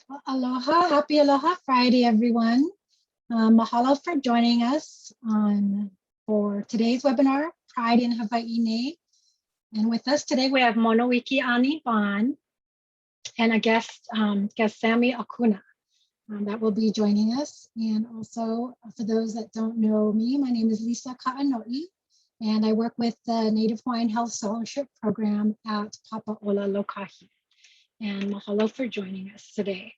Well, aloha, happy Aloha Friday, everyone. Mahalo for joining us for today's webinar, Pride in Hawaiʻi Nei. And with us today, we have Monoiki Nee-Bahn and a guest Sami Akuna that will be joining us. And also, for those that don't know me, my name is Lisa Ka'anoi, and I work with the Native Hawaiian Health Scholarship Program at Papaola Lokahi. And mahalo for joining us today.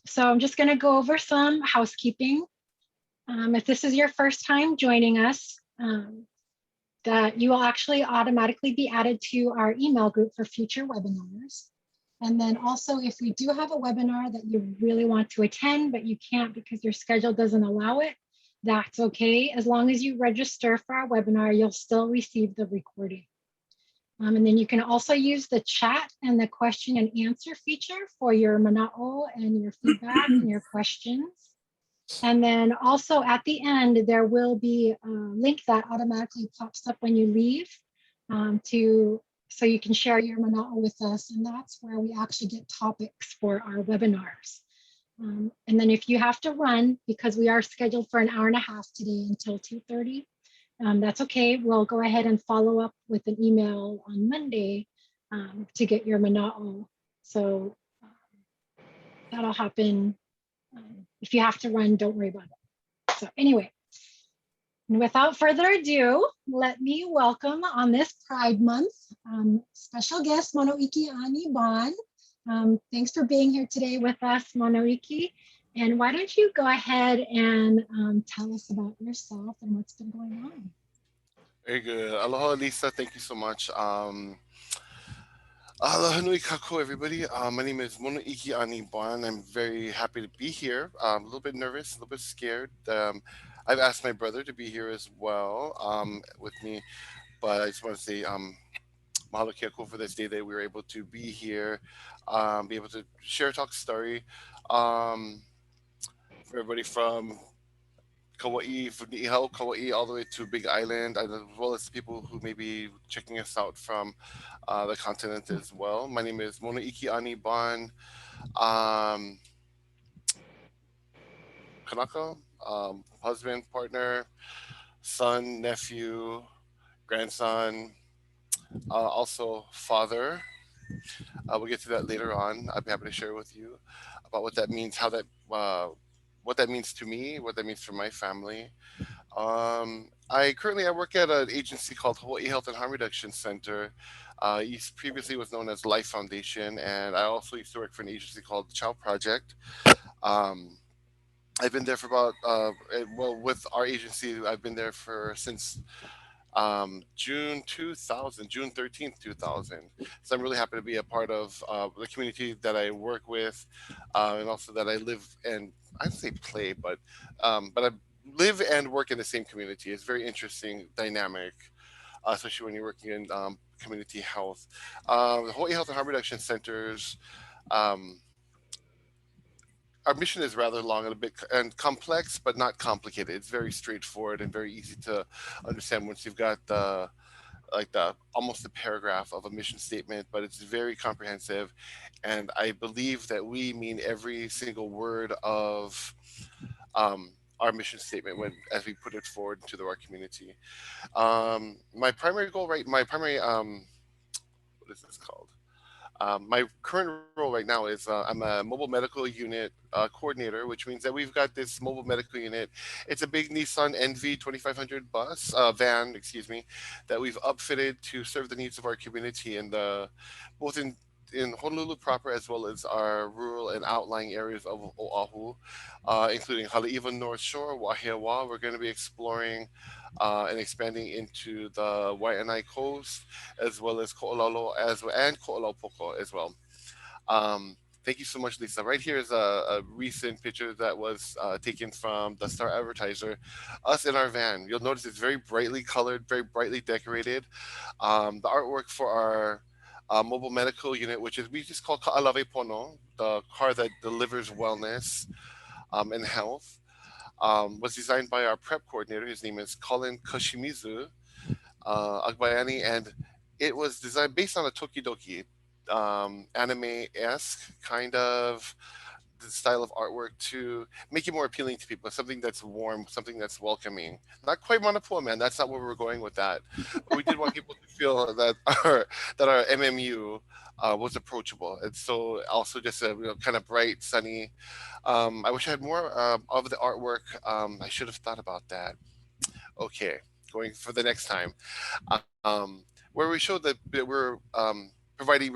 So I'm just going to go over some housekeeping. If this is your first time joining us, that you will actually automatically be added to our email group for future webinars. And then also, if we do have a webinar that you really want to attend, but you can't because your schedule doesn't allow it, that's okay. As long as you register for our webinar, you'll still receive the recording. And then you can also use the chat and the question and answer feature for your mana'o and your feedback and your questions. And then also at the end, there will be a link that automatically pops up when you leave so you can share your mana'o with us. And that's where we actually get topics for our webinars. And then if you have to run, because we are scheduled for an hour and a half today until 2:30, that's okay. We'll go ahead and follow up with an email on Monday to get your mana'o. So that'll happen. If you have to run, don't worry about it. So anyway, without further ado, let me welcome on this Pride Month, special guest Monoiki Nee-Bahn. Thanks for being here today with us, Monoiki. And why don't you go ahead and tell us about yourself and what's been going on? Very good. Aloha, Lisa. Thank you so much. Aloha nui kako, everybody. My name is Monoiki Nee-Bahn. I'm very happy to be here. A little bit nervous, a little bit scared. I've asked my brother to be here as well with me, but I just want to say mahalo kia for this day that we were able to be here, be able to share talk story. For everybody from Kauai, from Niihau, Kauai, all the way to Big Island, as well as people who may be checking us out from the continent as well. My name is Monoiki Nee-Bahn, Kanaka, husband, partner, son, nephew, grandson, also father. We'll get to that later on. I'll be happy to share with you about what that means, what that means to me, what that means for my family. I work at an agency called Hawaii Health and Harm Reduction Center. Previously was known as Life Foundation, and I also used to work for an agency called the Child Project. Um, I've been there for about with our agency, I've been there since June 2000, June 13th, 2000. So I'm really happy to be a part of the community that I work with, and also that I live and I don't say play, but I live and work in the same community. It's very interesting dynamic, especially when you're working in community health. The Hawaii Health and Harm Reduction Centers. Um, our mission is rather long and a bit and complex, but not complicated. It's very straightforward and very easy to understand once you've got the almost a paragraph of a mission statement, but it's very comprehensive, and I believe that we mean every single word of our mission statement when as we put it forward into our community. My primary goal, right? My primary what is this called? My current role right now is I'm a mobile medical unit coordinator, which means that we've got this mobile medical unit. It's a big Nissan NV 2500 van, excuse me, that we've upfitted to serve the needs of our community in both in Honolulu proper as well as our rural and outlying areas of Oahu, including Haleiwa North Shore, Wahiawa. We're going to be exploring and expanding into the Waianae Coast, as well as Ko'olalo and Ko'olaupoko as well. Thank you so much, Lisa. Right here is a recent picture that was taken from the Star Advertiser, us in our van. You'll notice it's very brightly colored, very brightly decorated. The artwork for our mobile medical unit, which is we just call Ka'alave Pono, the car that delivers wellness and health, was designed by our prep coordinator. His name is Colin Koshimizu Agbayani, and it was designed based on a Tokidoki. anime-esque kind of the style of artwork to make it more appealing to people, something that's warm, something that's welcoming. Not quite monopole, man. That's not where we're going with that. But we did want people to feel that our MMU was approachable. And so also just a kind of bright, sunny. I wish I had more of the artwork. I should have thought about that. Okay, going for the next time. Where we show that we're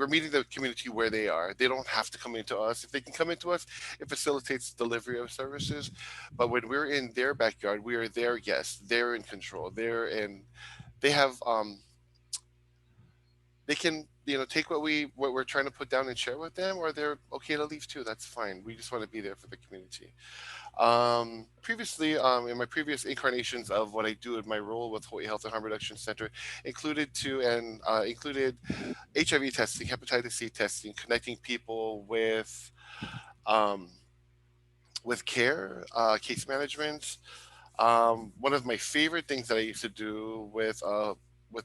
meeting the community where they are. They don't have to come into us. If they can come into us, it facilitates delivery of services. But when we're in their backyard, we are their guests. They're in control. They have they can take what we're trying to put down and share with them, or they're okay to leave too. That's fine. We just want to be there for the community. Previously, in my previous incarnations of what I do in my role with Hawaii Health and Harm Reduction Center, included HIV testing, hepatitis C testing, connecting people um, with care, case management. One of my favorite things that I used to do with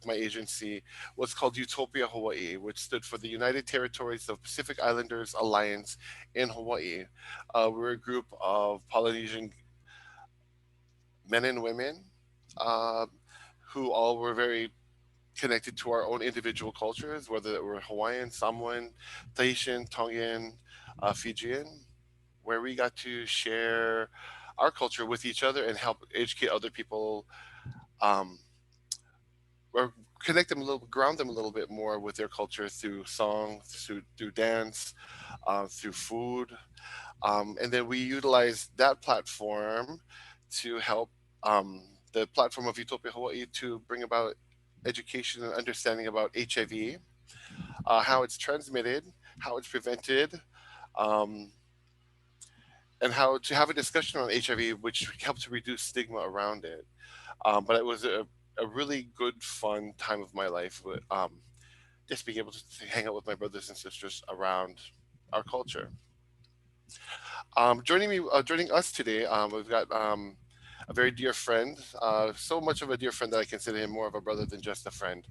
my agency was called Utopia Hawaii, which stood for the United Territories of Pacific Islanders Alliance in Hawaii. We're a group of Polynesian men and women uh, who all were very connected to our own individual cultures, whether it were Hawaiian, Samoan, Tahitian, Tongan, Fijian, where we got to share our culture with each other and help educate other people, um, or connect them a little, ground them a little bit more with their culture through song, through dance, through food. And then we utilize that platform to help the platform of Utopia Hawaii to bring about education and understanding about HIV, how it's transmitted, how it's prevented, um, and how to have a discussion on HIV, which helps reduce stigma around it. But it was a really good, fun time of my life, with just being able to hang out with my brothers and sisters around our culture. Joining us today, we've got a very dear friend, so much of a dear friend that I consider him more of a brother than just a friend,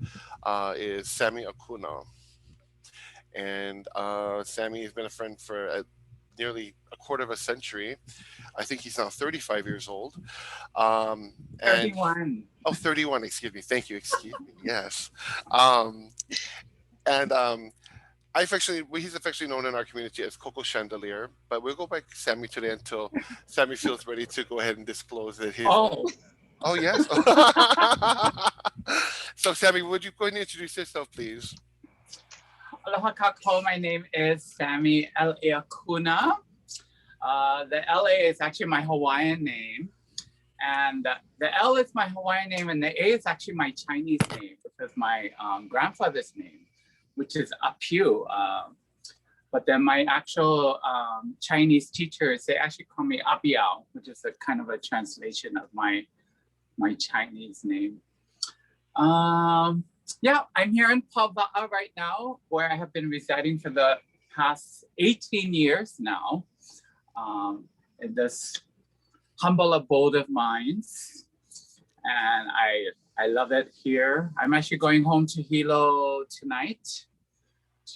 is Sami Akuna. And Sami has been a friend for nearly a quarter of a century. I think he's now 35 years old. And 31. oh, 31, excuse me. Thank you. Excuse me. Yes. Um, and he's affectionately known in our community as Coco Chandelier, but we'll go back to Sami today until Sami feels ready to go ahead and disclose that his. Oh, Oh, yes. So, Sami, would you go ahead and introduce yourself, please? aloha kākou. My name is Sami L.A. Akuna. The L.A. is actually my Hawaiian name. And the L is my Hawaiian name, and the A is actually my Chinese name, because my grandfather's name, which is Apiu. But then my actual Chinese teachers, they actually call me Abiao, which is a kind of a translation of my Chinese name. Yeah, I'm here in Paува'a right now, where I have been residing for the past 18 years now, in this humble abode of mine. And I love it here. I'm actually going home to Hilo tonight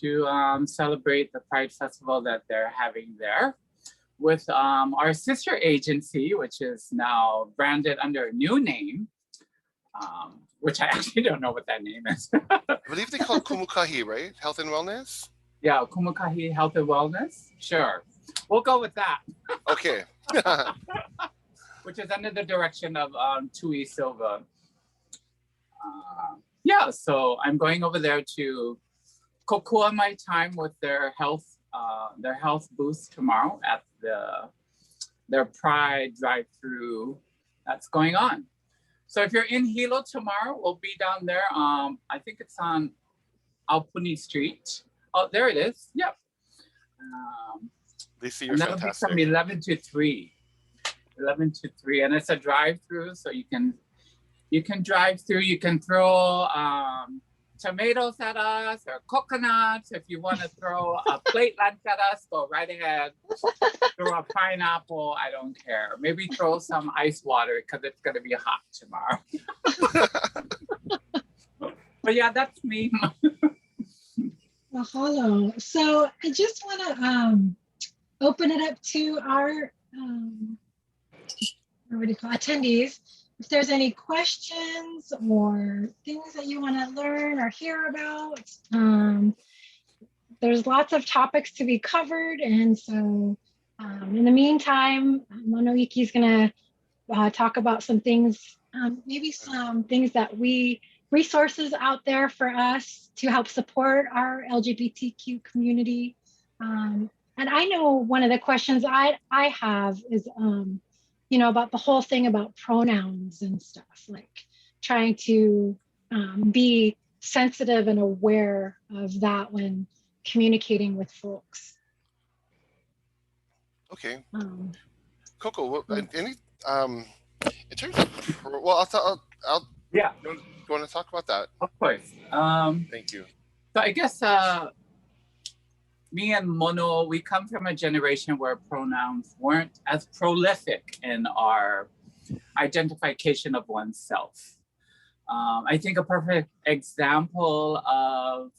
to celebrate the Pride Festival that they're having there with our sister agency, which is now branded under a new name, which I actually don't know what that name is. I believe they call it Kumukahi, right? Health and Wellness? Yeah, Kumukahi Health and Wellness. Sure. We'll go with that. Okay. Which is under the direction of Tui Silva. Yeah, so I'm going over there to kokua my time with their health booth tomorrow at their Pride drive-through that's going on. So if you're in Hilo tomorrow, we'll be down there. I think it's on Aupuni Street. Oh, there it is. Yep. They see you're and that'll fantastic. be from 11 to 3. 11 to 3, and it's a drive-through, so you can drive through. You can throw tomatoes at us or coconuts. If you want to throw a plate lunch at us, go right ahead. Throw a pineapple, I don't care. Maybe throw some ice water because it's going to be hot tomorrow. But yeah, that's me. Mahalo. So I just want to open it up to our what do you call attendees. If there's any questions or things that you want to learn or hear about, there's lots of topics to be covered. And so in the meantime, Monoiki is going to talk about some things, maybe some things that resources out there for us to help support our LGBTQ community. And I know one of the questions I have is, about the whole thing about pronouns and stuff, like trying to be sensitive and aware of that when communicating with folks. Okay. Um, Coco, what, any in terms of well, I'll Yeah, you want to talk about that? of course. Thank you. So I guess me and Mono, we come from a generation where pronouns weren't as prolific in our identification of oneself. I think a perfect example of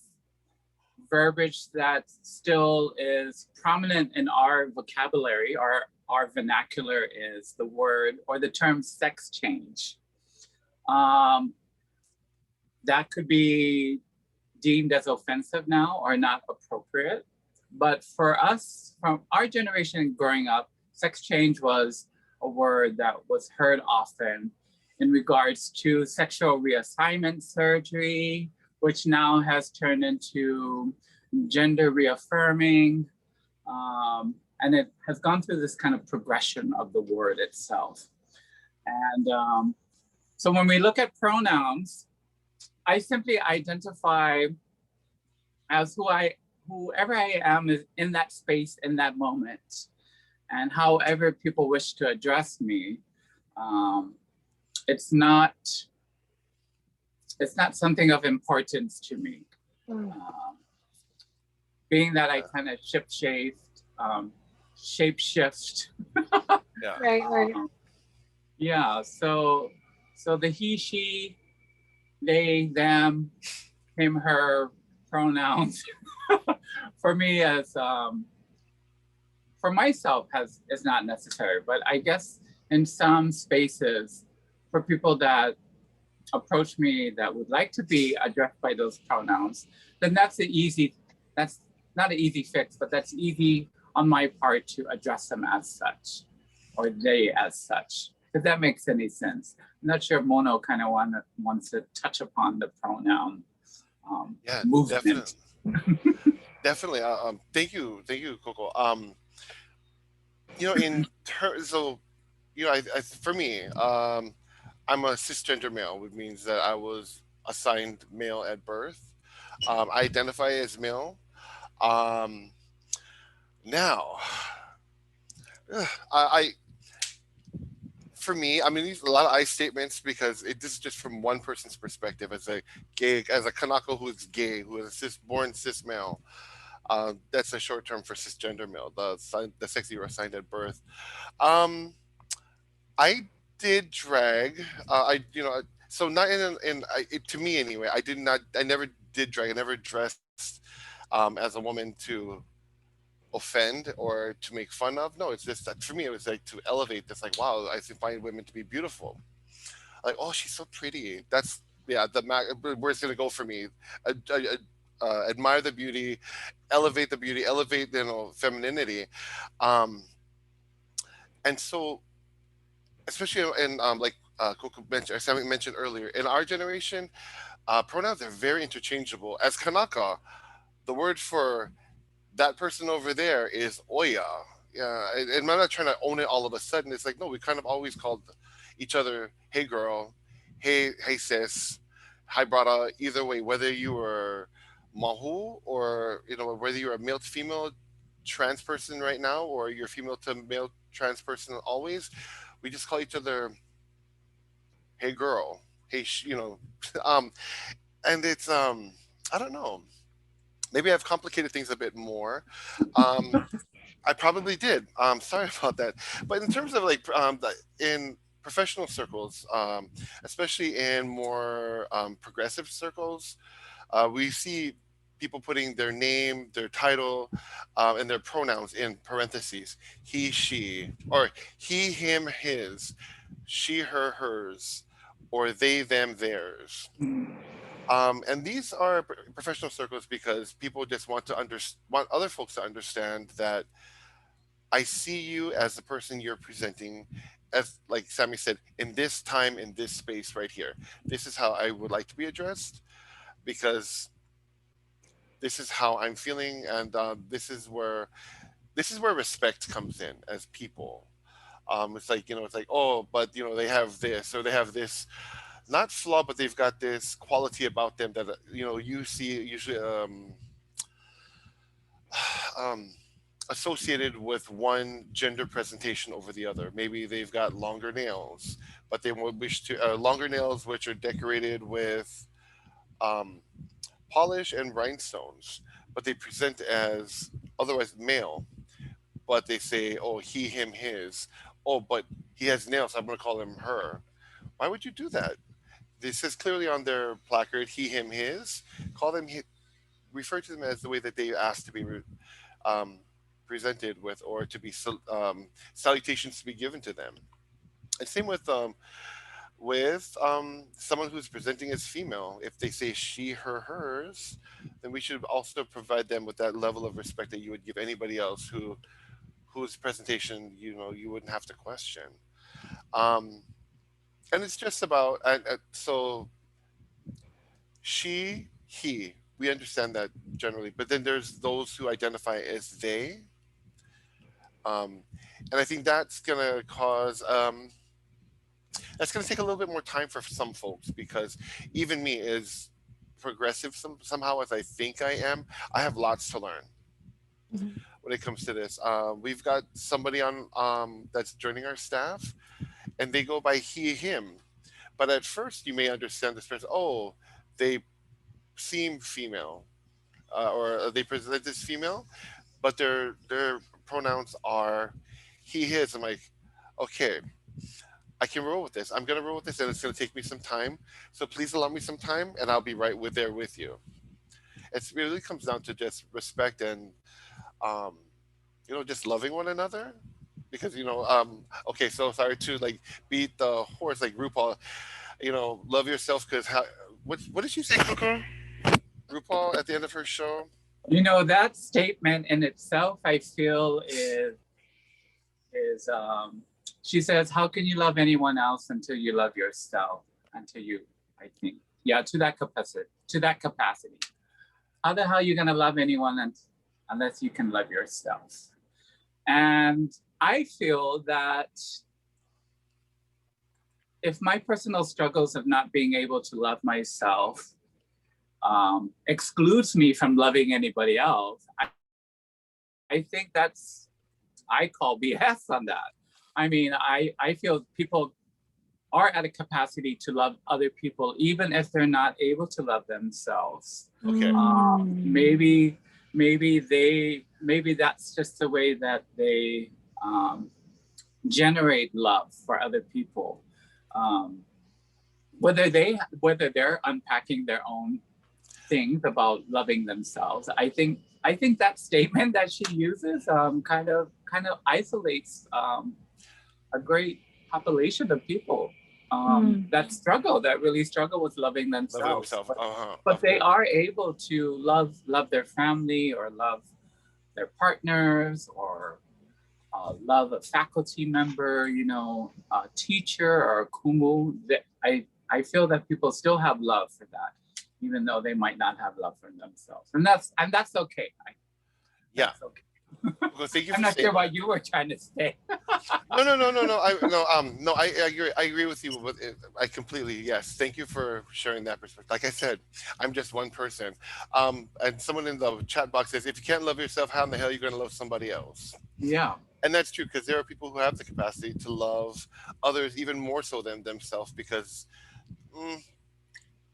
verbiage that still is prominent in our vocabulary or our vernacular is the word or the term sex change. That could be deemed as offensive now or not appropriate. But for us, from our generation growing up, sex change was a word that was heard often in regards to sexual reassignment surgery, which now has turned into gender reaffirming. And it has gone through this kind of progression of the word itself. And so when we look at pronouns, I simply identify as whoever I am is in that space, in that moment. And however people wish to address me, it's not something of importance to me. Being that I kind of shape shift. Yeah. right. Yeah. So the he, she, they, them, him, her pronouns for me as for myself is not necessary. But I guess in some spaces for people that approach me that would like to be addressed by those pronouns, then that's not an easy fix, but that's easy on my part to address them as such, or they as such, if that makes any sense. I'm not sure if Mono kind of wants to touch upon the pronoun movement. Definitely. Thank you, Coco. In terms, so I for me, I'm a cisgender male, which means that I was assigned male at birth. I identify as male. Now, I for me, I mean, these are a lot of I statements because this is just from one person's perspective as a Kanaka who is gay, who is born cis male. That's a short term for cisgender male, the sex you were assigned at birth. I did drag. So not to me anyway. I never did drag. I never dressed as a woman to offend or to make fun of. No, it's just that for me it was like to elevate this, like, wow, I find women to be beautiful, like, oh, she's so pretty. That's where it's gonna go for me. Admire the beauty, elevate the beauty, elevate femininity, and so especially in like Coco mentioned, or Sami mentioned earlier, in our generation, pronouns are very interchangeable. As Kanaka, the word for that person over there is Oya. Yeah, and I'm not trying to own it all of a sudden. It's like, no, we kind of always called each other, hey girl, hey sis, hi brada. Either way, whether you were mahu or whether you're a male to female trans person right now or you're female to male trans person always, we just call each other hey girl, hey and it's I don't know. Maybe I've complicated things a bit more. I probably did. Sorry about that. But in terms of like in professional circles, especially in more progressive circles, we see people putting their name, their title, and their pronouns in parentheses. He, she, or he, him, his, she, her, hers, or they, them, theirs. And these are professional circles because people just want to want other folks to understand that I see you as the person you're presenting, as like Sami said, in this time, in this space right here. This is how I would like to be addressed because this is how I'm feeling, and this is where respect comes in as people. It's like, it's like, oh, but they have this or they have this, not flaw, but they've got this quality about them that you see usually um, associated with one gender presentation over the other. Maybe they've got longer nails, but they would wish to longer nails which are decorated with um, polish and rhinestones, but they present as otherwise male. But they say, oh, he, him, his. Oh, but he has nails, so I'm going to call him her. Why would you do that? This says clearly on their placard, he, him, his. Call them, refer to them as the way that they asked to be um, presented with, or to be salutations to be given to them. And same with someone who's presenting as female. If they say she, her, hers, then we should also provide them with that level of respect that you would give anybody else whose presentation you wouldn't have to question. Um, and it's just about so she, he. We understand that generally, but then there's those who identify as they, and I think that's gonna cause that's gonna take a little bit more time for some folks because even me, as progressive somehow as I think I am, I have lots to learn when it comes to this. We've got somebody on that's joining our staff, and they go by he, him. But at first, you may understand this person. Oh, they seem female, or they present as female, but their pronouns are he, his. I'm like, okay, I can roll with this. I'm gonna roll with this, and it's gonna take me some time. So please allow me some time, and I'll be right there with you. It really comes down to just respect and um, just loving one another. Because okay, so sorry to like beat the horse like RuPaul. Love yourself because what did she say, Coco? RuPaul at the end of her show. That statement in itself, I feel is she says, how can you love anyone else until you love yourself? Until you, I think, yeah, to that capacity. How the hell are you gonna love anyone unless you can love yourself? And I feel that if my personal struggles of not being able to love myself excludes me from loving anybody else, I think I call BS on that. I mean, I feel people are at a capacity to love other people, even if they're not able to love themselves. Okay. Maybe that's just the way that they generate love for other people. Whether they're unpacking their own things about loving themselves, I think that statement that she uses kind of isolates a great population of people that really struggle with loving themselves. But they are able to love their family, or love their partners, or love a faculty member, a teacher or a kumu. I feel that people still have love for that, even though they might not have love for themselves, and that's okay. That's okay. Well, thank you. I'm not sure what you were trying to say. No. I agree. I agree with you. I completely, yes. Thank you for sharing that perspective. Like I said, I'm just one person. And someone in the chat box says, if you can't love yourself, how in the hell are you going to love somebody else? Yeah. And that's true, because there are people who have the capacity to love others even more so than themselves, because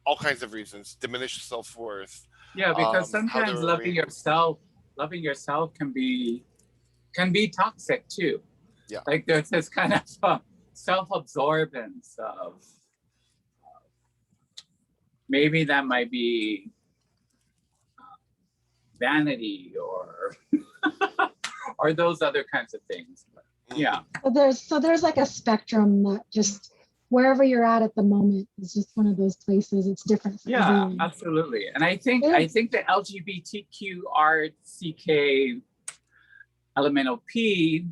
all kinds of reasons, diminished self-worth. Yeah, because sometimes loving yourself can be toxic too. Yeah. Like there's this kind of self-absorbance of maybe that might be vanity or or those other kinds of things. But, yeah. So there's like a spectrum that just wherever you're at the moment is just one of those places. It's different for everyone. Absolutely. And I think the LGBTQRCK elemental P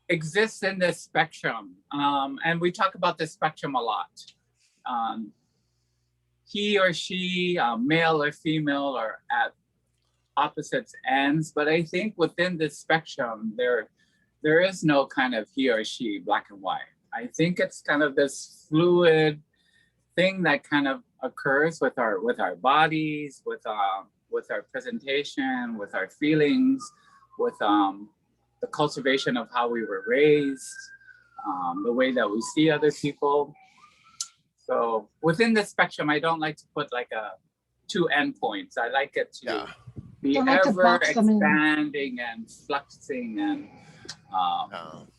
exists in this spectrum. And we talk about this spectrum a lot. He or she, male or female, are at opposite ends. But I think within this spectrum, there is no kind of he or she, black and white. I think it's kind of this fluid thing that kind of occurs with our bodies, with our presentation, with our feelings, with the cultivation of how we were raised, the way that we see other people. So within the spectrum, I don't like to put like two endpoints. I like it to be ever expanding and fluxing and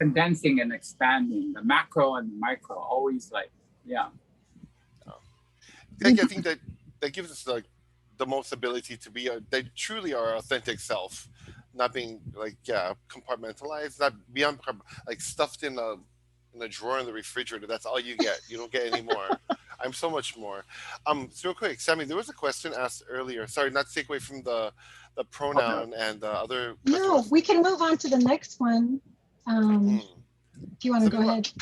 condensing and expanding, the macro and the micro, always like, I think that gives us like the most ability to be they truly our authentic self, not being like compartmentalized, not beyond like stuffed in a drawer in the refrigerator. That's all you get. You don't get any more. I'm so much more. So real quick, Sami, there was a question asked earlier. Sorry, not to take away from the pronoun and the other. No, we can move on to the next one. If you want to go ahead.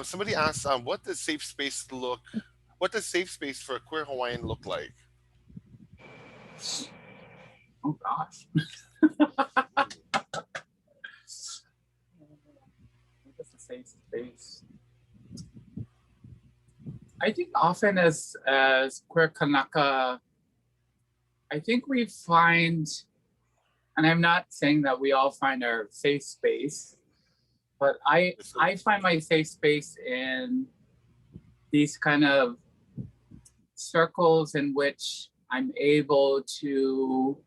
Somebody asked, what does safe space look? What does safe space for a queer Hawaiian look like? Oh gosh. What's a safe space? I think often as queer Kanaka, I think we find, and I'm not saying that we all find our safe space, but I find my safe space in these kind of circles in which I'm able to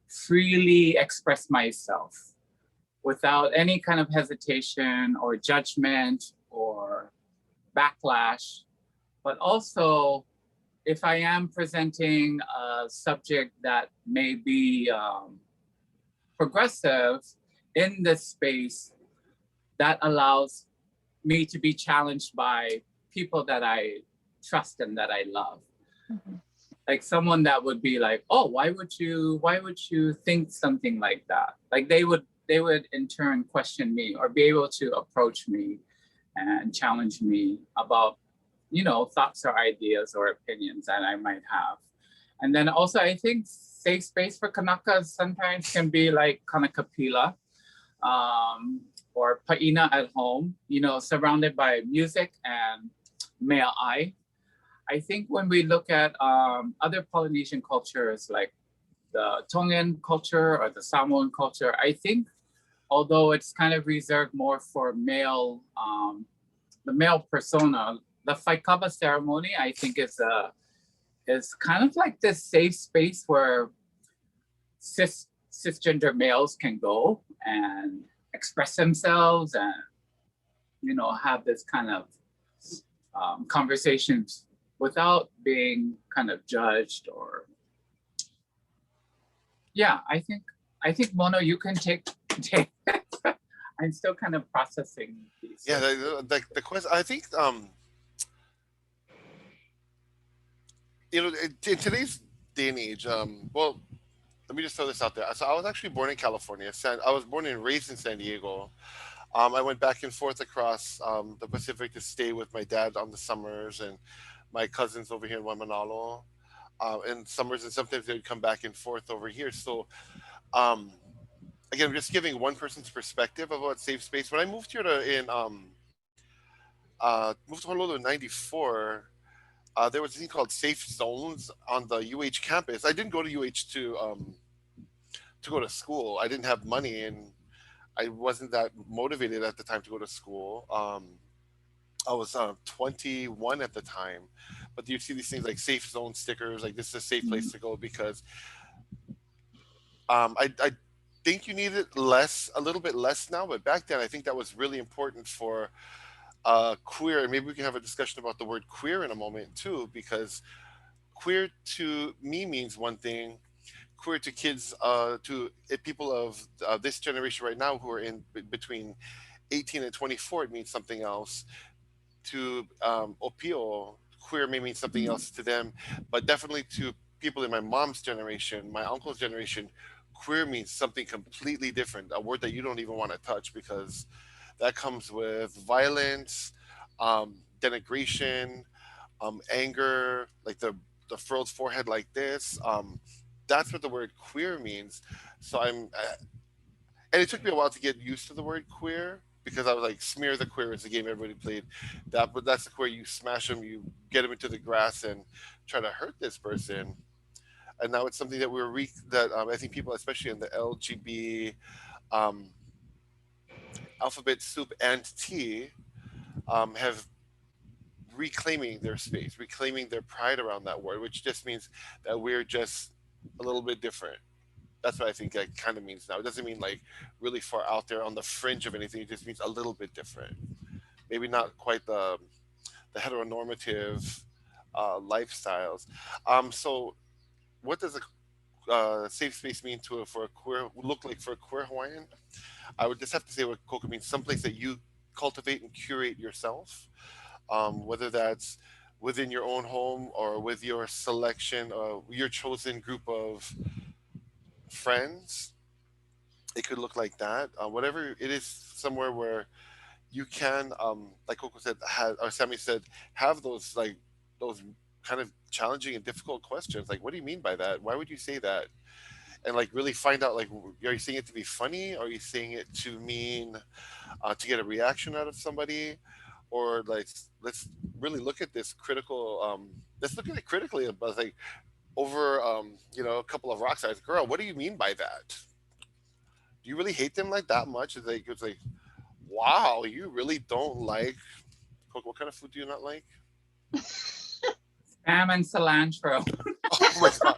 freely express myself without any kind of hesitation or judgment or backlash. But also, if I am presenting a subject that may be progressive in this space, that allows me to be challenged by people that I trust and that I love. Mm-hmm. Like someone that would be like, oh, why would you think something like that? Like they would in turn question me or be able to approach me and challenge me about, thoughts or ideas or opinions that I might have. And then also I think safe space for Kanaka sometimes can be like Kanakapila or Paina at home, surrounded by music and mea ai. I think when we look at other Polynesian cultures like the Tongan culture or the Samoan culture, I think although it's kind of reserved more for male, the male persona, the Whaikaba ceremony, I think is kind of like this safe space where cisgender males can go and express themselves and, have this kind of conversations without being kind of judged or, I think Mono, you can take I'm still kind of processing these. Yeah, the question, I think, in today's day and age, well, let me just throw this out there. So I was actually born in California. I was born and raised in San Diego. I went back and forth across the Pacific to stay with my dad on the summers and my cousins over here in Waimanalo in summers, and sometimes they would come back and forth over here. So again, I'm just giving one person's perspective about safe space. When I moved here moved to Honolulu in '94, there was a thing called safe zones on the UH campus. I didn't go to UH to go to school. I didn't have money and I wasn't that motivated at the time to go to school. I was 21 at the time, but you see these things like safe zone stickers, like this is a safe place to go, because I think you need it a little bit less now, but back then I think that was really important for queer, and maybe we can have a discussion about the word queer in a moment too, because queer to me means one thing, queer to kids, to people of this generation right now who are in between 18 and 24, it means something else. To Opio, queer may mean something else to them, but definitely to people in my mom's generation, my uncle's generation, queer means something completely different, a word that you don't even want to touch because that comes with violence, denigration, anger, like the furrowed forehead like this. That's what the word queer means. So and it took me a while to get used to the word queer because I was like, Smear the Queer is the game everybody played. But that's the queer. You smash them, you get them into the grass and try to hurt this person. And now it's something that that I think people, especially in the LGB um, alphabet soup and T, have reclaiming their space, reclaiming their pride around that word, which just means that we're just a little bit different. That's what I think that kind of means now. It doesn't mean like really far out there on the fringe of anything. It just means a little bit different. Maybe not quite the heteronormative lifestyles. So, what does a safe space mean to for a queer look like for a queer Hawaiian? I would just have to say what Coca means: someplace that you cultivate and curate yourself, whether that's within your own home or with your selection or your chosen group of friends. It could look like that. Whatever it is, somewhere where you can, like Coco said, or Sammy said, have those kind of challenging and difficult questions. Like, what do you mean by that? Why would you say that? And like really find out, like, are you saying it to be funny? Are you saying it to mean to get a reaction out of somebody? Or like, let's really look at this critical. Let's look at it critically. But like over, a couple of rock sides, girl, what do you mean by that? Do you really hate them like that much? It's like, wow, you really don't like Coco. What kind of food do you not like? Spam and cilantro. Oh my god.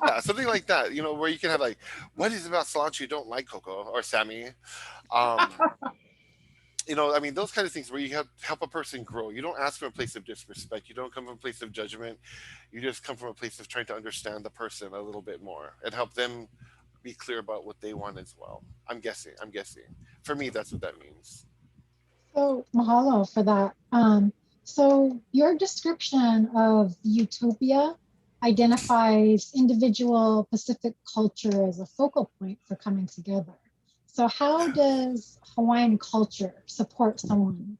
Yeah, something like that, where you can have like, what is it about cilantro you don't like, Coco or Sammy? Um, I mean, those kind of things where you help a person grow. You don't ask from a place of disrespect. You don't come from a place of judgment. You just come from a place of trying to understand the person a little bit more and help them be clear about what they want as well. I'm guessing. I'm guessing. For me, that's what that means. So mahalo for that. So your description of utopia identifies individual Pacific culture as a focal point for coming together. So how does Hawaiian culture support someone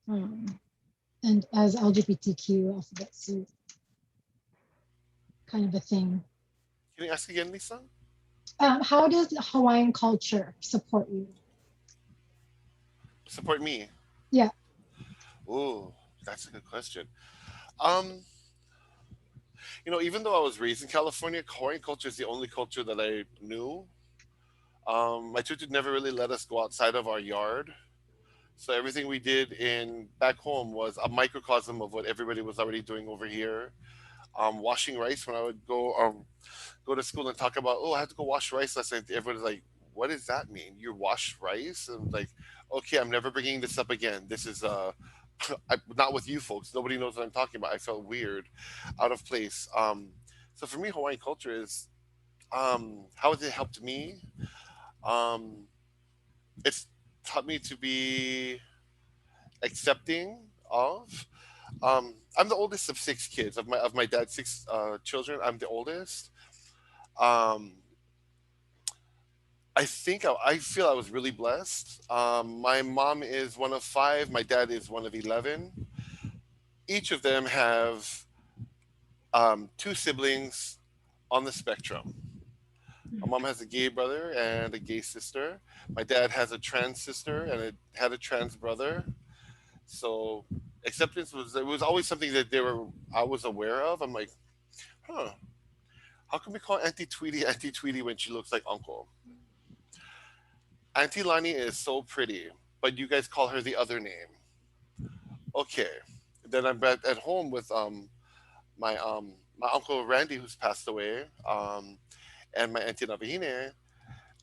and as LGBTQ alphabet soup kind of a thing? Can you ask again, Lisa? How does Hawaiian culture support you? Support me? Yeah. Oh, that's a good question. Um, even though I was raised in California, Hawaiian culture is the only culture that I knew. My tutor never really let us go outside of our yard. So everything we did in back home was a microcosm of what everybody was already doing over here. Washing rice when I would go to school and talk about, oh, I had to go wash rice last night. Everybody's like, what does that mean? You wash rice? And like, okay, I'm never bringing this up again. This is not with you folks. Nobody knows what I'm talking about. I felt weird, out of place. So for me, Hawaiian culture is how has it helped me? Um, it's taught me to be accepting of. I'm the oldest of six kids of my dad's six children. I'm the oldest. Um, I feel I was really blessed. My mom is one of five. My dad is one of 11. Each of them have two siblings on the spectrum. My mom has a gay brother and a gay sister. My dad has a trans sister and had a trans brother. So acceptance was always something that I was aware of. I'm like, huh, how can we call Auntie Tweety when she looks like Uncle? Auntie Lani is so pretty, but you guys call her the other name. Okay. Then I'm at home with my uncle Randy who's passed away, and my auntie Navihine.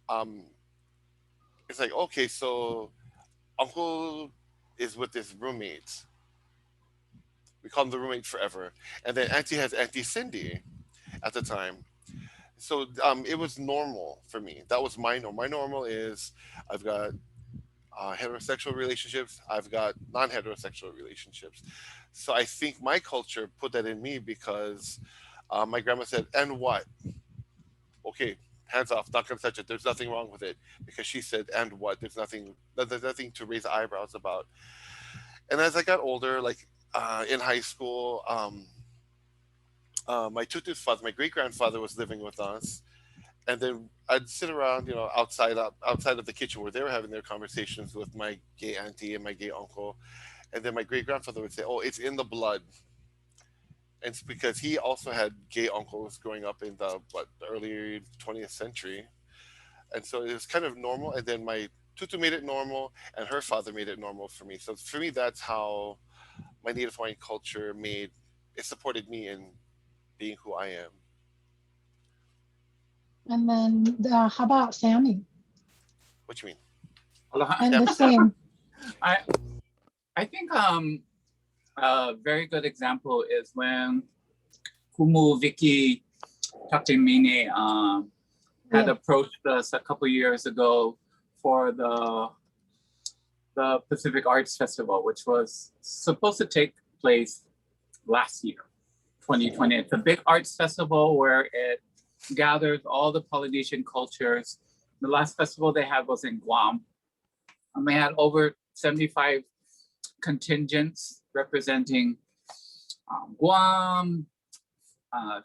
Um, it's like, okay, so uncle is with his roommate. We call him the roommate forever. And then auntie has Auntie Cindy at the time. So it was normal for me. That was my norm. My normal is I've got heterosexual relationships, I've got non-heterosexual relationships. So I think my culture put that in me because my grandma said, "And what? Okay, hands off, not gonna touch it. There's nothing wrong with it," because she said, "And what? There's nothing to raise eyebrows about." And as I got older, like in high school, my tutu's father, my great grandfather, was living with us, and then I'd sit around, outside of the kitchen where they were having their conversations with my gay auntie and my gay uncle, and then my great grandfather would say, "Oh, it's in the blood." And it's because he also had gay uncles growing up in the early 20th century, and so it was kind of normal. And then my tutu made it normal, and her father made it normal for me. So for me, that's how my Native Hawaiian culture made it supported me in being who I am. And then how about Sami? What you mean? Aloha. And the same. I think a very good example is when Kumu Vicky Tatimini had Yeah. approached us a couple years ago for the Pacific Arts Festival, which was supposed to take place last year, 2020. It's a big arts festival where it gathers all the Polynesian cultures. The last festival they had was in Guam, and we had over 75 contingents representing Guam,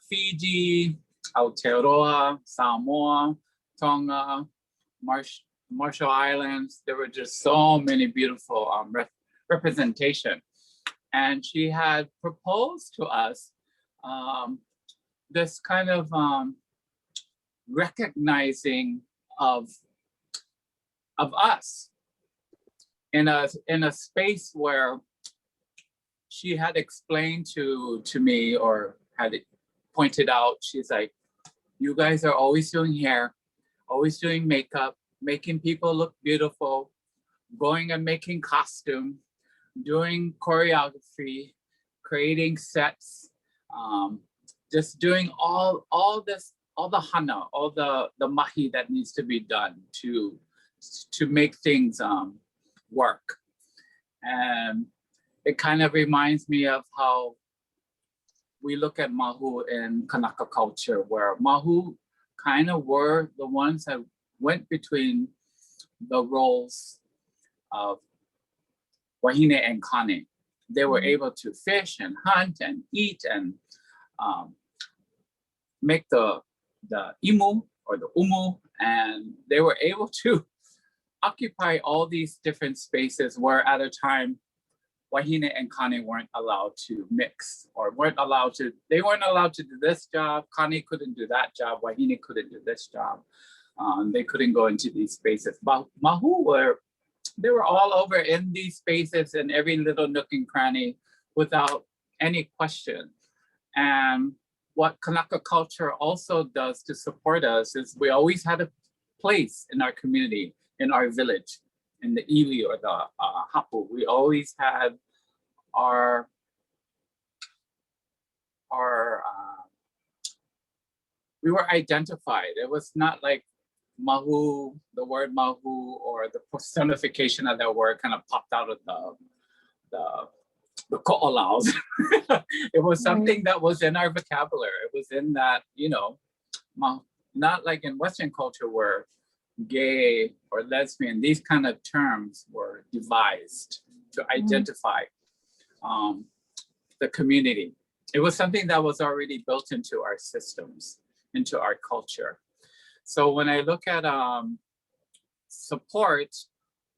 Fiji, Aotearoa, Samoa, Tonga, Marshall Islands. There were just so many beautiful representation. And she had proposed to us this kind of recognizing of us in a space where she had explained to me, or had pointed out, she's like, "You guys are always doing hair, always doing makeup, making people look beautiful, going and making costume, doing choreography, creating sets, just doing all this, all the hana, all the mahi that needs to be done to make things work." And it kind of reminds me of how we look at mahu in Kanaka culture, where mahu kind of were the ones that went between the roles of wahine and kane. They were able to fish and hunt and eat and make the imu or the umu, and they were able to occupy all these different spaces where at a time wahine and kane weren't allowed to mix, or they weren't allowed to do this job. Kane couldn't do that job. Wahine couldn't do this job. They couldn't go into these spaces. But mahu they were all over in these spaces in every little nook and cranny without any question. And what Kanaka culture also does to support us is we always had a place in our community, in our village, in the ʻiwi or the hapu. We always had our we were identified. It was not like mahu, the word mahu, or the personification of that word kind of popped out of the ko'olaus. It was something that was in our vocabulary. It was in that, not like in Western culture where gay or lesbian, these kind of terms were devised to identify the community. It was something that was already built into our systems, into our culture. So when I look at support,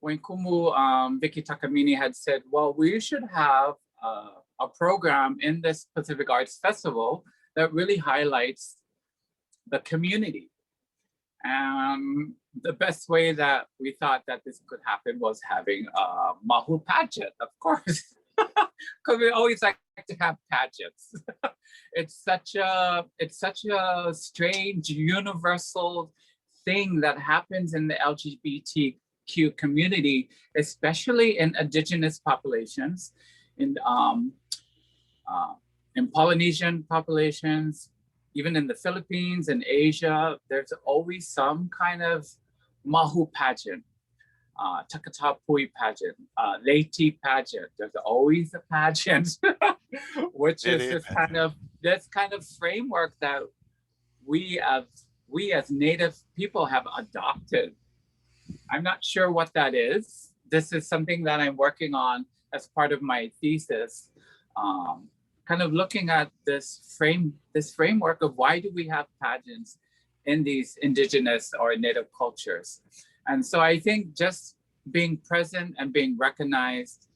when Kumu Vicky Takamini had said, well, we should have a program in this Pacific Arts Festival that really highlights the community. And the best way that we thought that this could happen was having a mahu pageant, of course, because we always like to have pageants. It's such a strange universal thing that happens in the LGBTQ community, especially in indigenous populations, in Polynesian populations, even in the Philippines and Asia, there's always some kind of mahu pageant, takatapui pageant, Leti pageant. There's always a pageant, which is this kind of framework that we as Native people have adopted. I'm not sure what that is. This is something that I'm working on as part of my thesis, kind of looking at this framework of why do we have pageants in these indigenous or Native cultures. And so I think just being present and being recognized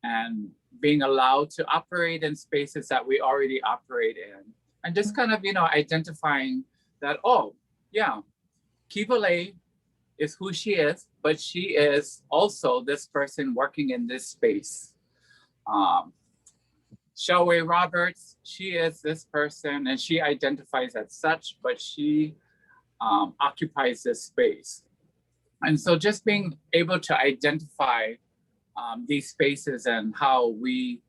and being allowed to operate in spaces that we already operate in, and just kind of, identifying that, oh, yeah, Kivale is who she is, but she is also this person working in this space. Shelway Roberts, she is this person and she identifies as such, but she occupies this space. And so just being able to identify these spaces and how we,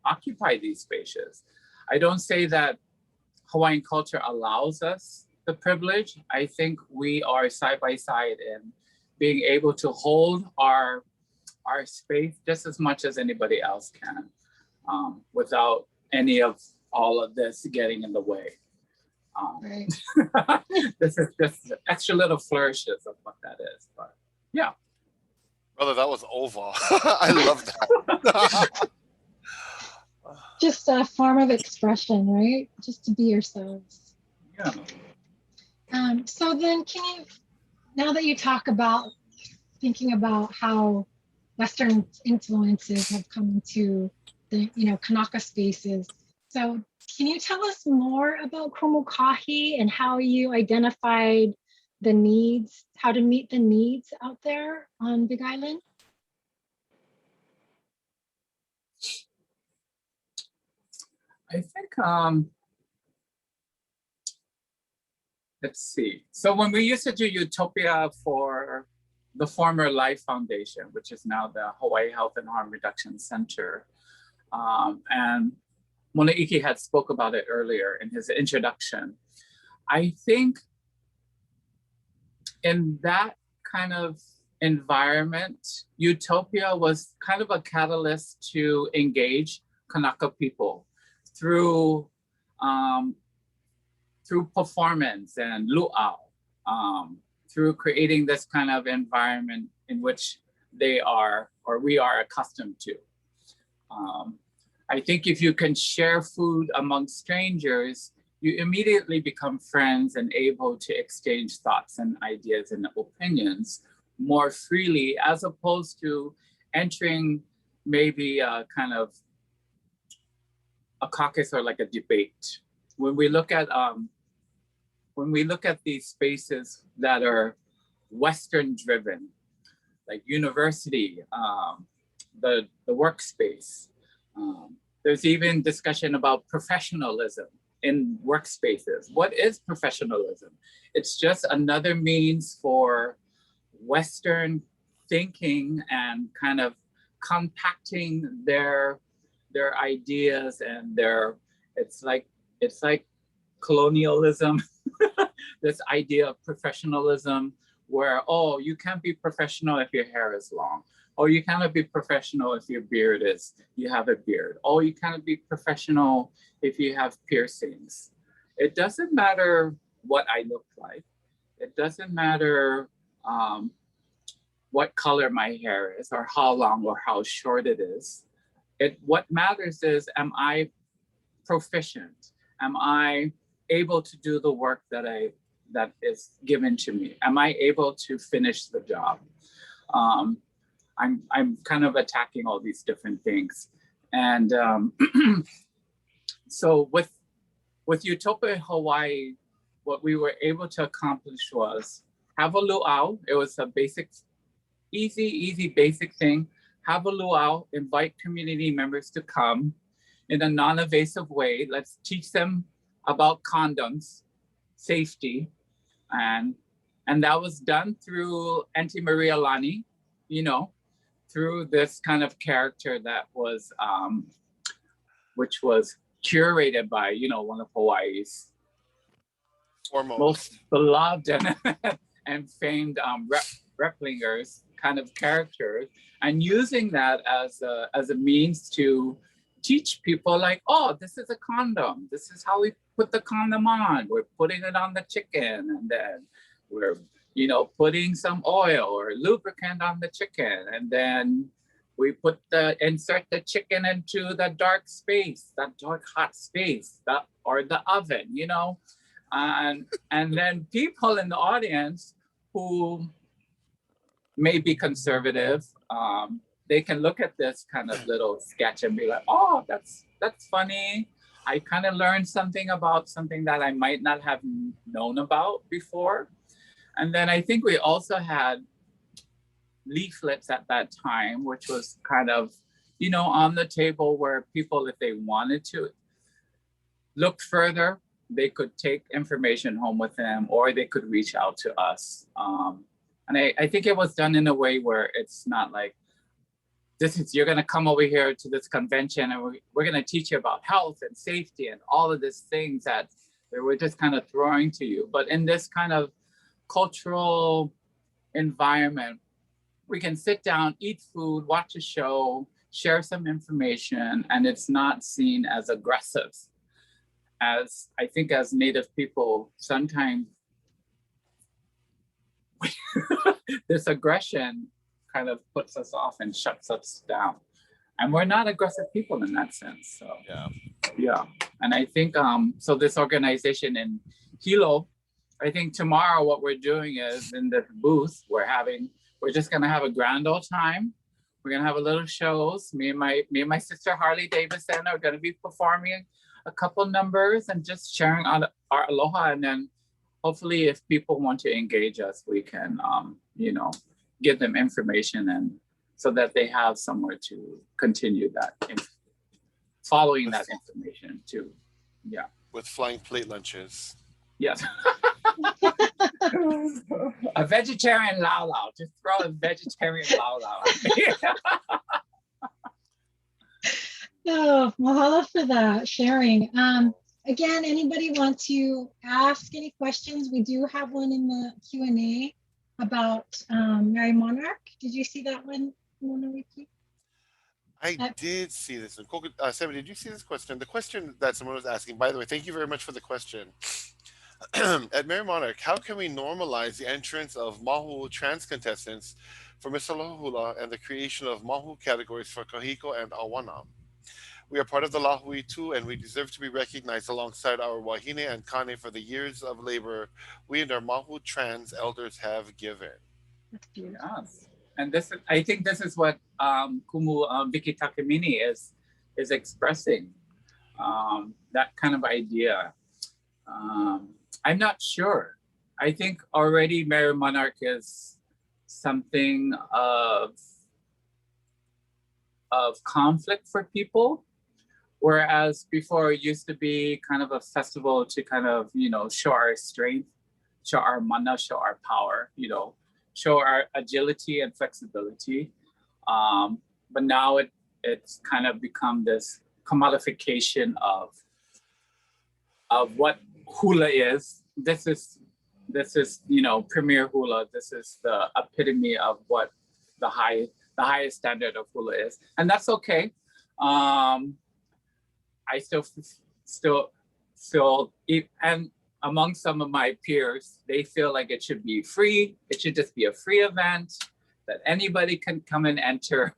occupy these spaces. I don't say that Hawaiian culture allows us the privilege. I think we are side by side in being able to hold our space just as much as anybody else can, without any of all of this getting in the way. Right. This is just extra little flourishes of what that is, but yeah. Brother, that was over. I love that. Just a form of expression, right? Just to be yourselves. Yeah. So then now that you talk about thinking about how Western influences have come into the, Kanaka spaces. So can you tell us more about Komukahi and how you identified the needs, how to meet the needs out there on Big Island? I think, let's see. So when we used to do Utopia for the former Life Foundation, which is now the Hawaii Health and Harm Reduction Center, and Monoiki had spoke about it earlier in his introduction. I think in that kind of environment, Utopia was kind of a catalyst to engage Kanaka people through performance and luau, through creating this kind of environment in which they are, or we are accustomed to. I think if you can share food among strangers, you immediately become friends and able to exchange thoughts and ideas and opinions more freely, as opposed to entering maybe a kind of a caucus or like a debate. When we look at these spaces that are Western driven, like university, the workspace, there's even discussion about professionalism in workspaces. What is professionalism? It's just another means for Western thinking and kind of compacting their ideas and it's like colonialism, this idea of professionalism where, oh, you can't be professional if your hair is long. Oh, you cannot be professional if you have a beard. Oh, you cannot be professional if you have piercings. It doesn't matter what I look like. It doesn't matter what color my hair is or how long or how short it is. What matters is, am I proficient? Am I able to do the work that is given to me? Am I able to finish the job? I'm kind of attacking all these different things. And so with Utopia Hawaii, what we were able to accomplish was have a luau. It was a basic, easy basic thing. Have a luau, invite community members to come in a non-invasive way. Let's teach them about condoms, safety, and that was done through Auntie Maria Lani, through this kind of character that was, which was curated by, one of Hawaii's Foremost. most beloved and famed replicas kind of characters, and using that as a means to teach people like, oh, this is a condom. This is how we put the condom on. We're putting it on the chicken, and then we're, putting some oil or lubricant on the chicken, and then we insert the chicken into the dark space, that dark hot space, or the oven, and then people in the audience who may be conservative, they can look at this kind of little sketch and be like, oh, that's funny. I kind of learned something about something that I might not have known about before. And then I think we also had leaflets at that time, which was kind of, on the table where people, if they wanted to look further, they could take information home with them, or they could reach out to us. And I think it was done in a way where it's not like, you're gonna come over here to this convention and we're gonna teach you about health and safety and all of these things that we're just kind of throwing to you. But in this kind of cultural environment, we can sit down, eat food, watch a show, share some information, and it's not seen as aggressive. As I think as Native people, sometimes this aggression kind of puts us off and shuts us down. And we're not aggressive people in that sense. So yeah. And I think, so this organization in Hilo, I think tomorrow what we're doing is in the booth, we're just gonna have a grand old time. We're gonna have a little shows. Me and my sister Harley Davidson are gonna be performing a couple numbers and just sharing our aloha. And then hopefully if people want to engage us, we can, give them information, and so that they have somewhere to continue that, following that information too. Yeah. With flying plate lunches. Yes. A vegetarian laulau. Just throw a vegetarian laulau. Oh, mahalo for that sharing. Again, anybody want to ask any questions? We do have one in the Q&A about Mary Monarch. Did you see that one, Monoiki? I did see this one. Sami, did you see this question? The question that someone was asking, by the way, thank you very much for the question. At Mary Monarch, how can we normalize the entrance of Mahu trans contestants for Miss Aloha Hula and the creation of Mahu categories for Kahiko and Awana? We are part of the Lahui too, and we deserve to be recognized alongside our Wahine and Kane for the years of labor we and our Mahu trans elders have given. That's beautiful. Yes. And I think this is what Kumu Vicky Takamini is expressing, that kind of idea. I'm not sure. I think already Mary Monarch is something of conflict for people, whereas before it used to be kind of a festival to kind of, show our strength, show our mana, show our power, show our agility and flexibility. But now it's kind of become this commodification of what hula is. This is premier hula. This is the epitome of what the highest standard of hula is, and that's okay. I still feel, and among some of my peers, they feel like it should be free. It should just be a free event that anybody can come and enter.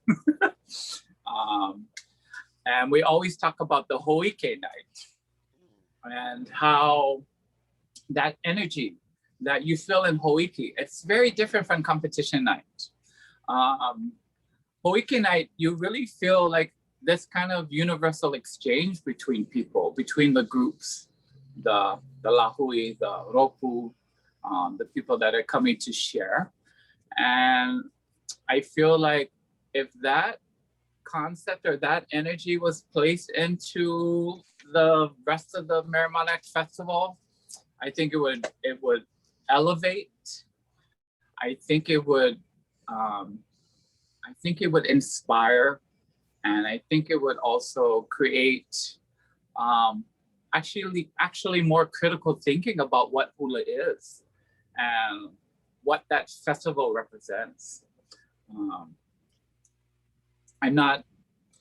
And we always talk about the Hawaiʻi Night and how that energy that you feel in Hawaiʻi, it's very different from competition night. Hawaiʻi Night, you really feel like this kind of universal exchange between people, between the groups, the lahui, the roku, the people that are coming to share. And I feel like if that concept or that energy was placed into the rest of the Mary Monarch Festival, I think it would elevate. I think it would inspire, and I think it would also create um, actually more critical thinking about what hula is and what that festival represents. Um, I'm not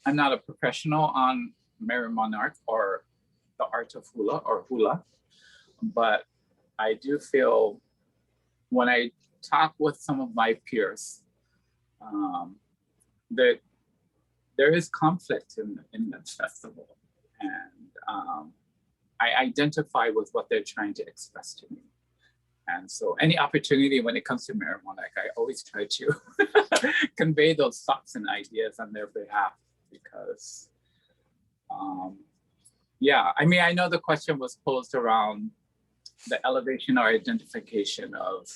a professional on Merry Monarch or the art of hula, but I do feel when I talk with some of my peers that there is conflict in this festival, and I identify with what they're trying to express to me. And so any opportunity when it comes to Merry Monarch, I always try to convey those thoughts and ideas on their behalf because, yeah, I mean, I know the question was posed around the elevation or identification of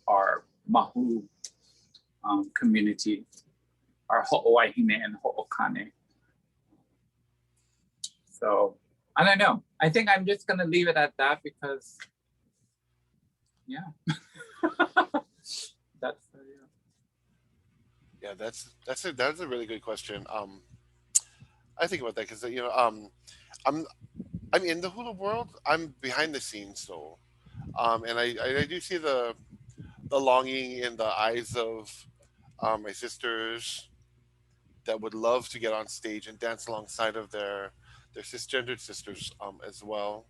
our Mahu community, our Hawaiʻi Nei and Ho'okane. So I don't know. I think I'm just gonna leave it at that because, yeah, that's Yeah, that's a really good question. I think about that because I'm in the hula world. I'm behind the scenes though, and I do see the longing in the eyes of my sisters that would love to get on stage and dance alongside of their cisgendered sisters as well.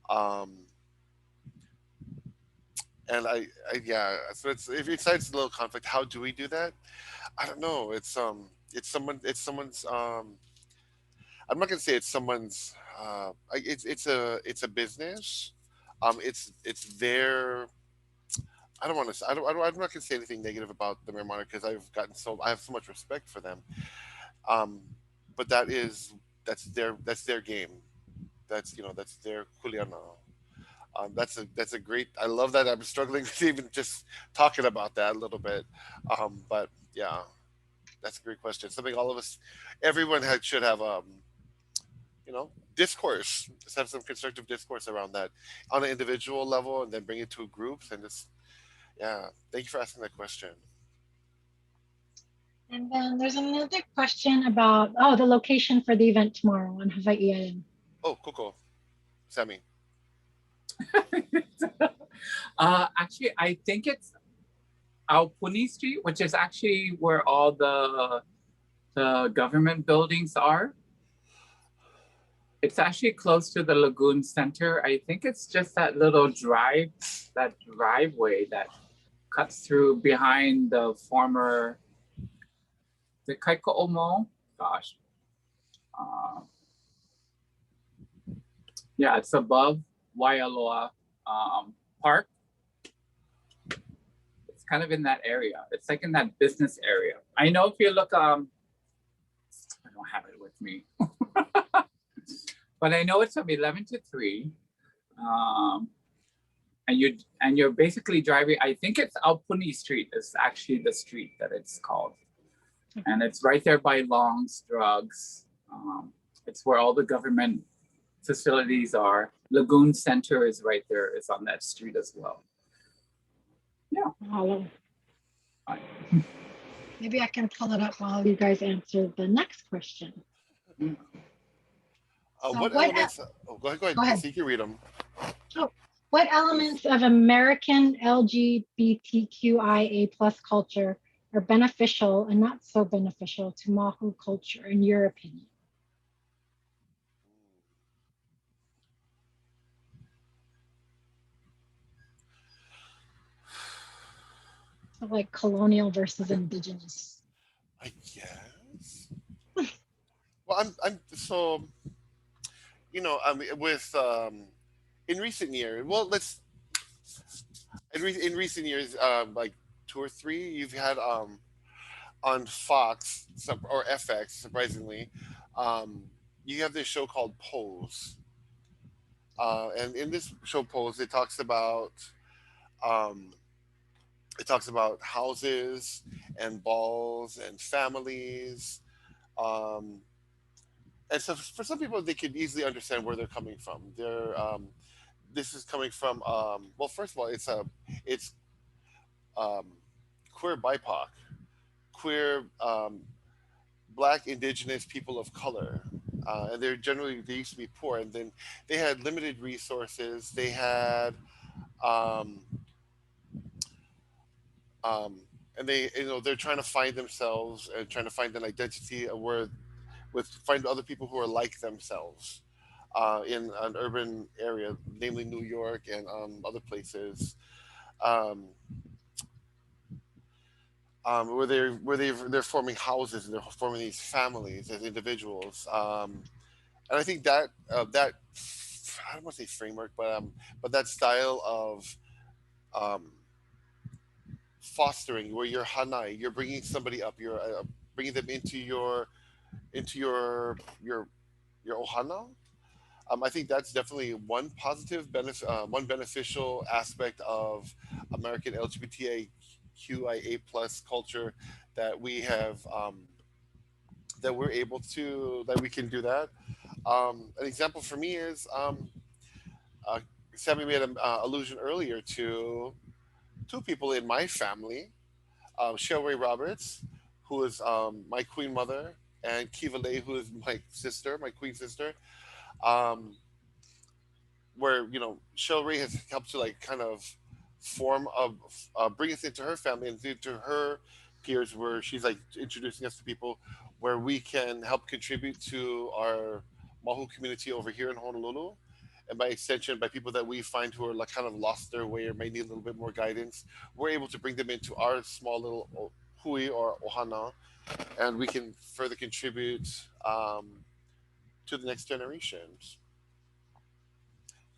Um, and yeah, so it excites a little conflict. How do we do that? I don't know. It's someone's I'm not gonna say it's someone's it's a business. It's their I don't want to. I'm not gonna say anything negative about the marijuana because I have so much respect for them. Um, but that's their game. That's their Juliana. That's a great. I love that. I'm struggling with even just talking about that a little bit. But yeah, that's a great question. Something all of us, everyone should have discourse. Just have some constructive discourse around that on an individual level, and then bring it to groups and just yeah. Thank you for asking that question. And then there's another question about, the location for the event tomorrow on Hawaiian. Oh, Coco, Sami. actually, I think it's Aupuni Street, which is actually where all the government buildings are. It's actually close to the Lagoon Center. I think it's just that little driveway that cuts through behind the former, the Kaiko'o Mall. Gosh. Yeah, it's above Waialoa Park. It's kind of in that area. It's like in that business area. I know if you look, I don't have it with me. But I know it's from 11 to 3. And you're basically driving, I think it's Aupuni Street is actually the street that it's called. And it's right there by Long's Drugs. It's where all the government facilities are. Lagoon Center is right there. It's on that street as well. Yeah. Hello. Maybe I can pull it up while you guys answer the next question. What elements? Go ahead. Go ahead. So you can read them. Oh, what elements of American LGBTQIA+ culture are beneficial and not so beneficial to Mahu culture, in your opinion? So like colonial versus indigenous. I guess. Well, I'm so with in recent years. Well, in recent years, like 2 or 3, you've had on Fox or FX, surprisingly, you have this show called Pose, and in this show Pose, um, it talks about houses and balls and families. Um, and so for some people, they could easily understand where they're coming from. This is coming from well, first of all, it's um, queer BIPOC, queer Black Indigenous people of color. and they used to be poor, and then they had limited resources. They had um, um, and they're trying to find themselves and trying to find an identity where with find other people who are like themselves in an urban area, namely New York and other places. Um, they're forming houses and they're forming these families as individuals. And I think that I don't want to say framework, but that style of um, fostering, where you're hanai, you're bringing somebody up, you're bringing them into your ohana. I think that's definitely one positive benefit, one beneficial aspect of American LGBTQIA plus culture that we have, that we're able to, that we can do that. An example for me is uh, Sammy made an allusion earlier to two people in my family, Shelray Roberts, who is my queen mother, and Kiva Lay, who is my sister, my queen sister. Um, where Shelray has helped to like kind of form of bring us into her family and into her peers, where she's like introducing us to people where we can help contribute to our Mahu community over here in Honolulu, and by extension by people that we find who are like kind of lost their way or may need a little bit more guidance. We're able to bring them into our small little hui or ohana, and we can further contribute to the next generations.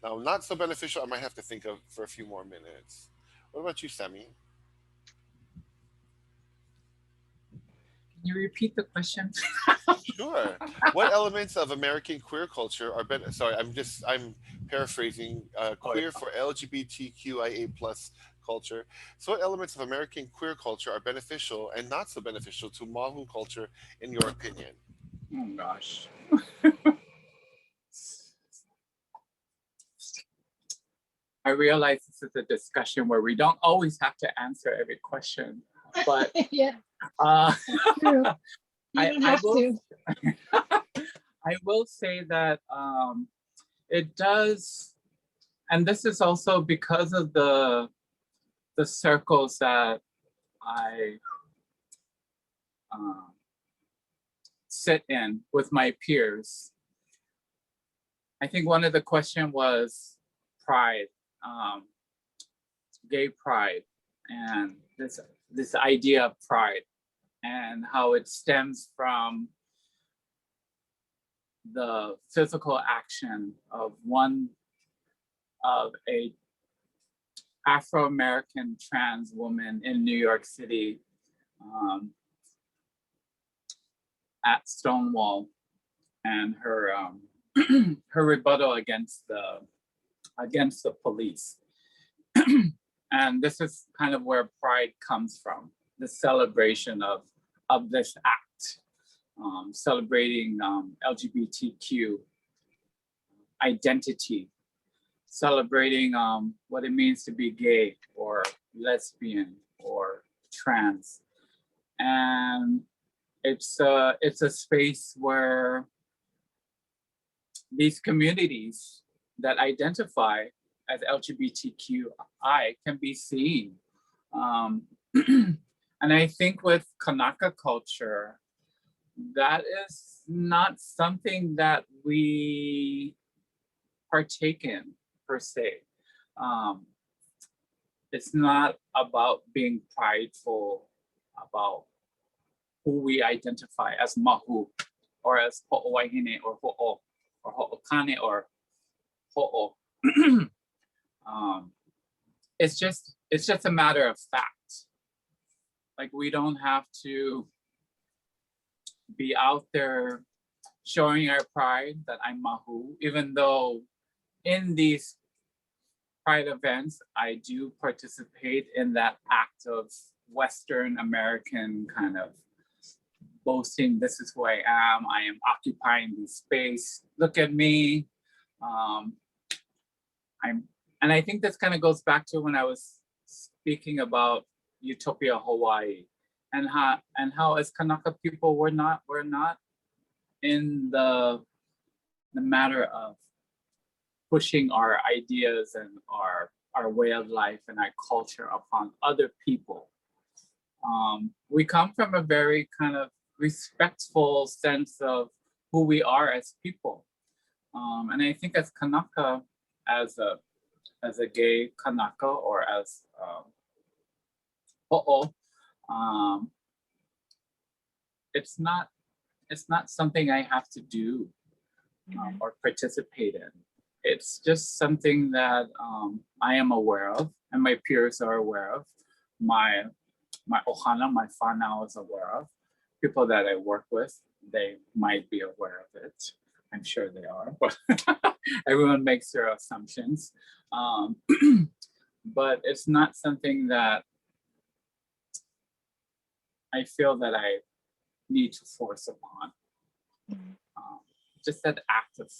Now, not so beneficial, I might have to think of for a few more minutes. What about you, Sami? Can you repeat the question? Sure. What elements of American queer culture are sorry, I'm paraphrasing Oh, yeah. queer for LGBTQIA plus culture. So what elements of American queer culture are beneficial and not so beneficial to Mahu culture in your opinion? Oh gosh. I realize this is a discussion where we don't always have to answer every question, but Yeah, uh, true. You I, don't I have will to. I will say that it does, and this is also because of the circles that I um, sit in with my peers. I think one of the question was pride, um, gay pride, and this idea of pride and how it stems from the physical action of a Afro-American trans woman in New York City at Stonewall, and her her rebuttal against the police. And this is kind of where pride comes from, the celebration of this act, celebrating LGBTQ identity, celebrating what it means to be gay or lesbian or trans. And it's a space where these communities that identify as LGBTQI can be seen. And I think with Kanaka culture, that is not something that we partake in per se. It's not about being prideful about who we identify as Mahu or as Hawaiʻi Nei or Ho'o or Ho'okane or Ho'o. It's just a matter of fact. Like, we don't have to be out there showing our pride that I'm Mahu, even though in these pride events, I do participate in that act of Western American kind of boasting, this is who I am occupying this space, look at me. And I think this kind of goes back to when I was speaking about Utopia Hawaii and how as Kanaka people we're not in the the matter of pushing our ideas and our way of life and our culture upon other people. We come from a very kind of respectful sense of who we are as people. And I think as Kanaka, as a gay Kanaka, or as ho'o, it's not something I have to do or participate in. It's just something that I am aware of, and my peers are aware of. My ohana, my whānau is aware of. People that I work with, they might be aware of it. I'm sure they are, but everyone makes their assumptions. But it's not something that I feel that I need to force upon. Just that act of,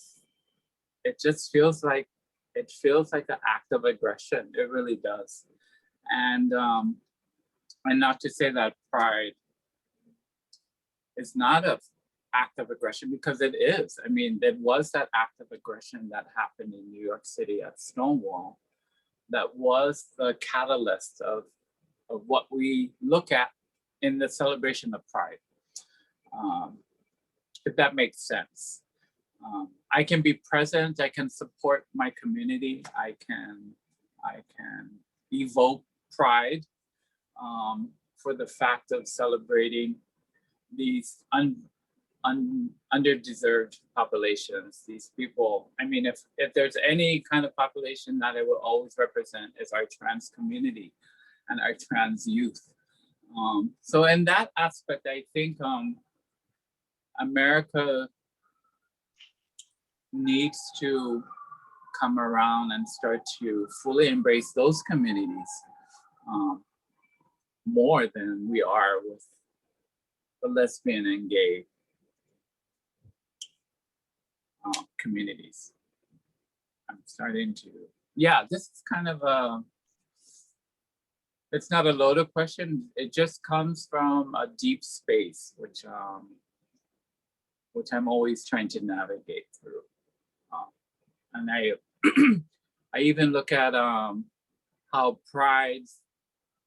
it just feels like, an act of aggression. It really does. And not to say that pride is not an act of aggression, because it is. I mean, it was that act of aggression that happened in New York City at Stonewall that was the catalyst of what we look at in the celebration of pride. If that makes sense. I can be present, I can support my community, I can evoke pride for the fact of celebrating these underdeserved populations, these people. I mean, if there's any kind of population that I will always represent, is our trans community and our trans youth. So in that aspect, I think America needs to come around and start to fully embrace those communities more than we are with the lesbian and gay communities. I'm starting to, yeah, this is kind of a, it's not a loaded question. It just comes from a deep space, which I'm always trying to navigate through. And I even look at how Pride's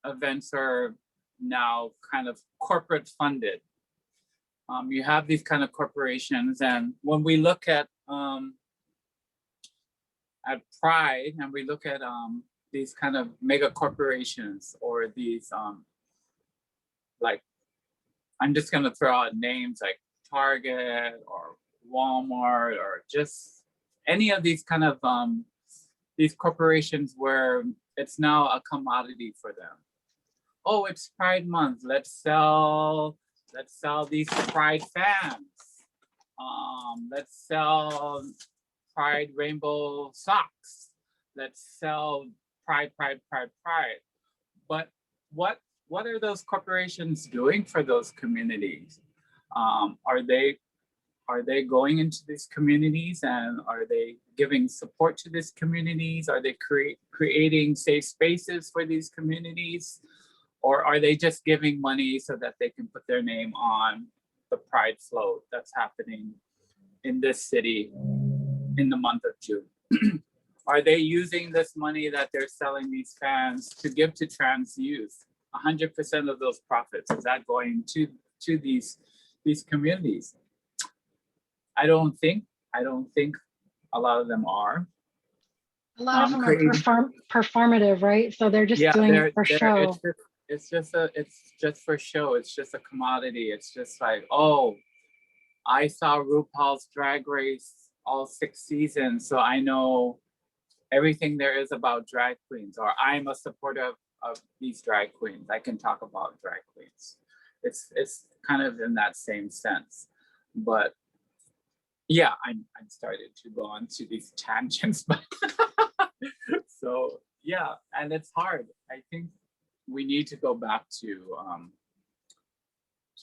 events are now kind of corporate funded. You have these kind of corporations, and when we look at Pride, and we look at these kind of mega corporations, or these like, I'm just gonna throw out names like Target or Walmart, or just any of these kind of these corporations where it's now a commodity for them. Oh, it's Pride Month. Let's sell these Pride fans. Let's sell Pride rainbow socks. Let's sell Pride. But what are those corporations doing for those communities? Are they going into these communities, and are they giving support to these communities? Are they creating safe spaces for these communities? Or are they just giving money so that they can put their name on the Pride float that's happening in this city in the month of June? Are they using this money that they're selling these fans to give to trans youth? 100% of those profits, is that going to these communities? I don't think a lot of them are. A lot of them are performative, right? So they're just doing it for show. It's just for show. It's just a commodity. It's just like, oh, I saw RuPaul's Drag Race all 6 seasons, so I know everything there is about drag queens, or I'm a supporter of these drag queens. I can talk about drag queens. It's kind of in that same sense. But yeah, I'm starting to go on to these tangents, but so yeah, and it's hard. I think we need to go back to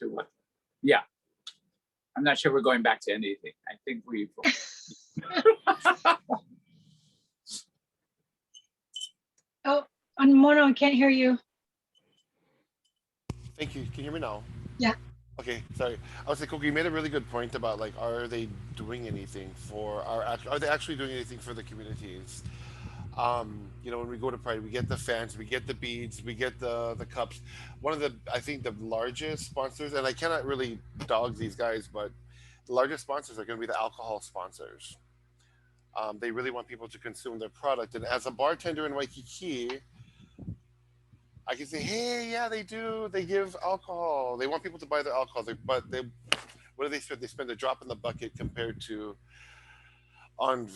what? Yeah, I'm not sure we're going back to anything. I think we've. Oh, Mono, I can't hear you. Thank you. Can you hear me now? Yeah. Okay, sorry. I was like, okay, you made a really good point about like, are they doing anything for are they actually doing anything for the communities? You know, when we go to Pride, we get the fans, we get the beads, we get the cups. One of the, I think, the largest sponsors, and I cannot really dog these guys, but the largest sponsors are going to be the alcohol sponsors. They really want people to consume their product, and as a bartender in Waikiki, I can say, hey, yeah, they do. They give alcohol. They want people to buy their alcohol, but they, what do they spend? They spend a drop in the bucket compared to on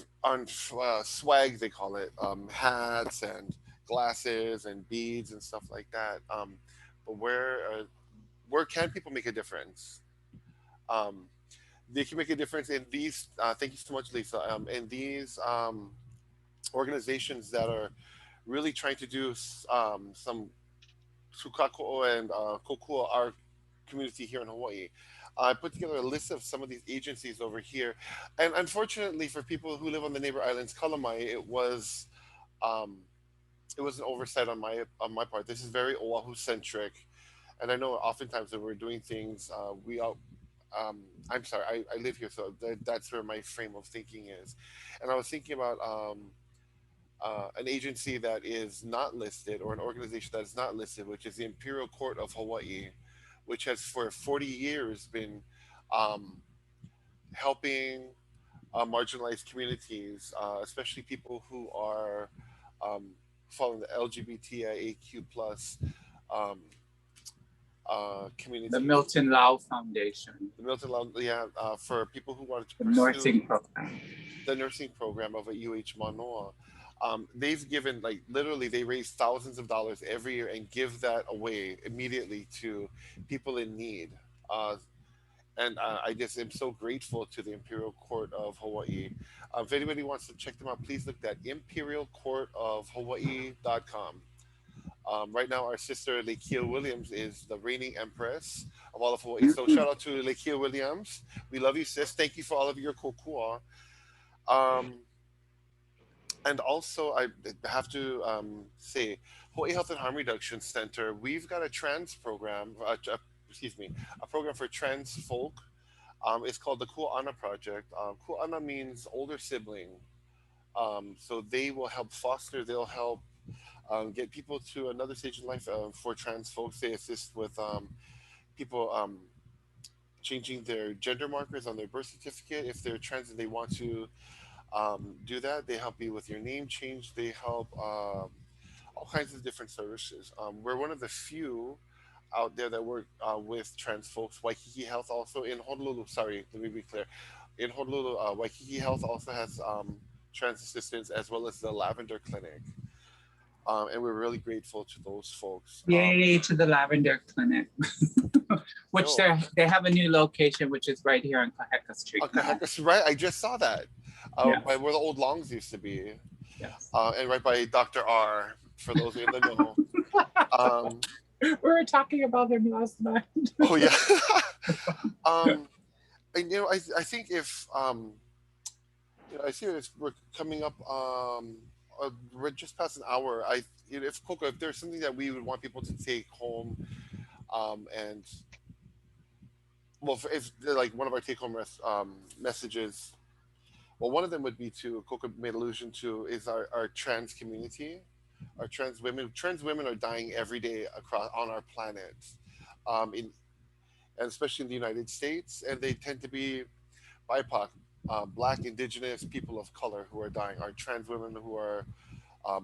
swag, they call it, hats and glasses and beads and stuff like that. But where can people make a difference? Um, they can make a difference in these. Thank you so much, Lisa. In these organizations that are really trying to do some Sukako and Kokua, our community here in Hawaii. I put together a list of some of these agencies over here, and unfortunately for people who live on the neighbor islands, Kalamai, um, it was an oversight on my part. This is very Oahu centric, and I know oftentimes when we're doing things, we all. I'm sorry, I live here, so that's where my frame of thinking is, and I was thinking about an agency that is not listed or an organization that is not listed, which is the Imperial Court of Hawaii, which has for 40 years been um, helping marginalized communities, especially people who are um, following the LGBTIAQ plus um, The community. Milton Lau Foundation, The Milton Law, yeah, for people who wanted to the pursue nursing program. the nursing program of a UH Manoa. They've given, like, literally they raise thousands of dollars every year and give that away immediately to people in need. Uh, and I just am so grateful to the Imperial Court of Hawaii. If anybody wants to check them out, please look at imperialcourtofhawaii.com. Right now, our sister Lekia Williams is the reigning empress of all of Hawaii. So shout out to Lekia Williams. We love you, sis. Thank you for all of your kokua. Um, and also, I have to say, Hawaii Health and Harm Reduction Center, we've got a trans program, excuse me, a program for trans folk. It's called the Ku'ana Project. Ku'ana means older sibling. So they will help foster, they'll help get people to another stage in life for trans folks. They assist with people changing their gender markers on their birth certificate. If they're trans and they want to do that, they help you with your name change. They help all kinds of different services. We're one of the few out there that work with trans folks. Waikiki Health also in Honolulu. Sorry, let me be clear. In Honolulu, Waikiki Health also has trans assistance as well as the Lavender Clinic. And we're really grateful to those folks. Yay to the Lavender Clinic, which they have a new location, which is right here on Kaheka Street. Right, I just saw that. Yes. By where the old Longs used to be. Yes. And right by Dr. R, for those in the know. We were talking about them last night. Oh, yeah. And, you know, I think if, you know, I see we're coming up, we're just past an hour. You know, if Coco, if there's something that we would want people to take home, and, well, if like one of our take home messages, well, one of them would be to, Coco made allusion to, is our trans community. Our trans women are dying every day across on our planet, and especially in the United States, and they tend to be BIPOC, Black, Indigenous, people of color who are dying. Our trans women who are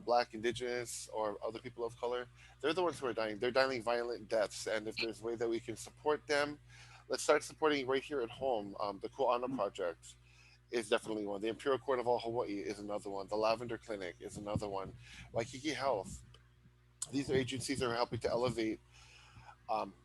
Black, Indigenous, or other people of color, they're the ones who are dying. They're dying violent deaths, and if there's a way that we can support them, let's start supporting right here at home. The Ku'ana Project is definitely one. The Imperial Court of all Hawaii is another one. The Lavender Clinic is another one. Waikiki Health. These are agencies that are helping to elevate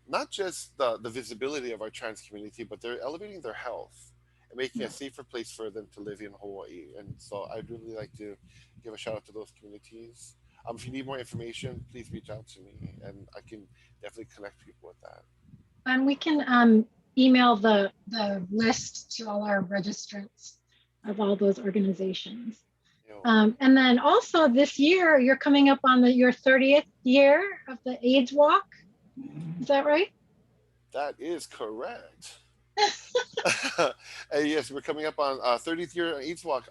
not just the visibility of our trans community, but they're elevating their health and making a safer place for them to live in Hawaii. And so I'd really like to give a shout out to those communities. If you need more information, please reach out to me, and I can definitely connect people with that. And we can email the list to all our registrants of all those organizations. And then also this year, you're coming up on your 30th year of the AIDS Walk. Is that right? That is correct. Yes, we're coming up on 30th year AIDS Walk.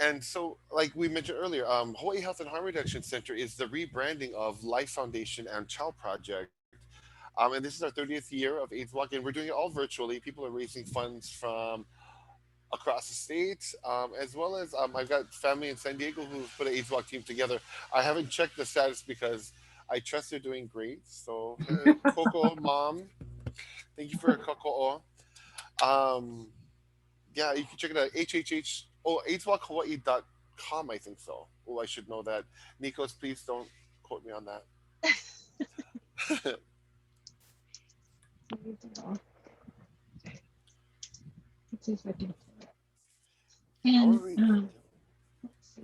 And so, like we mentioned earlier, Hawaii Health and Harm Reduction Center is the rebranding of Life Foundation and Child Project. And this is our 30th year of AIDS Walk, and we're doing it all virtually. People are raising funds from across the state, as well as I've got family in San Diego who've put an AIDS Walk team together. I haven't checked the status because I trust they're doing great. So, Coco, mom, thank you for Coco. Um, yeah, you can check it out. HHH, oh, AIDSWalkHawaii.com, I think so. Oh, I should know that. Nikos, please don't quote me on that. Let's see if I can. How And are we? let's see.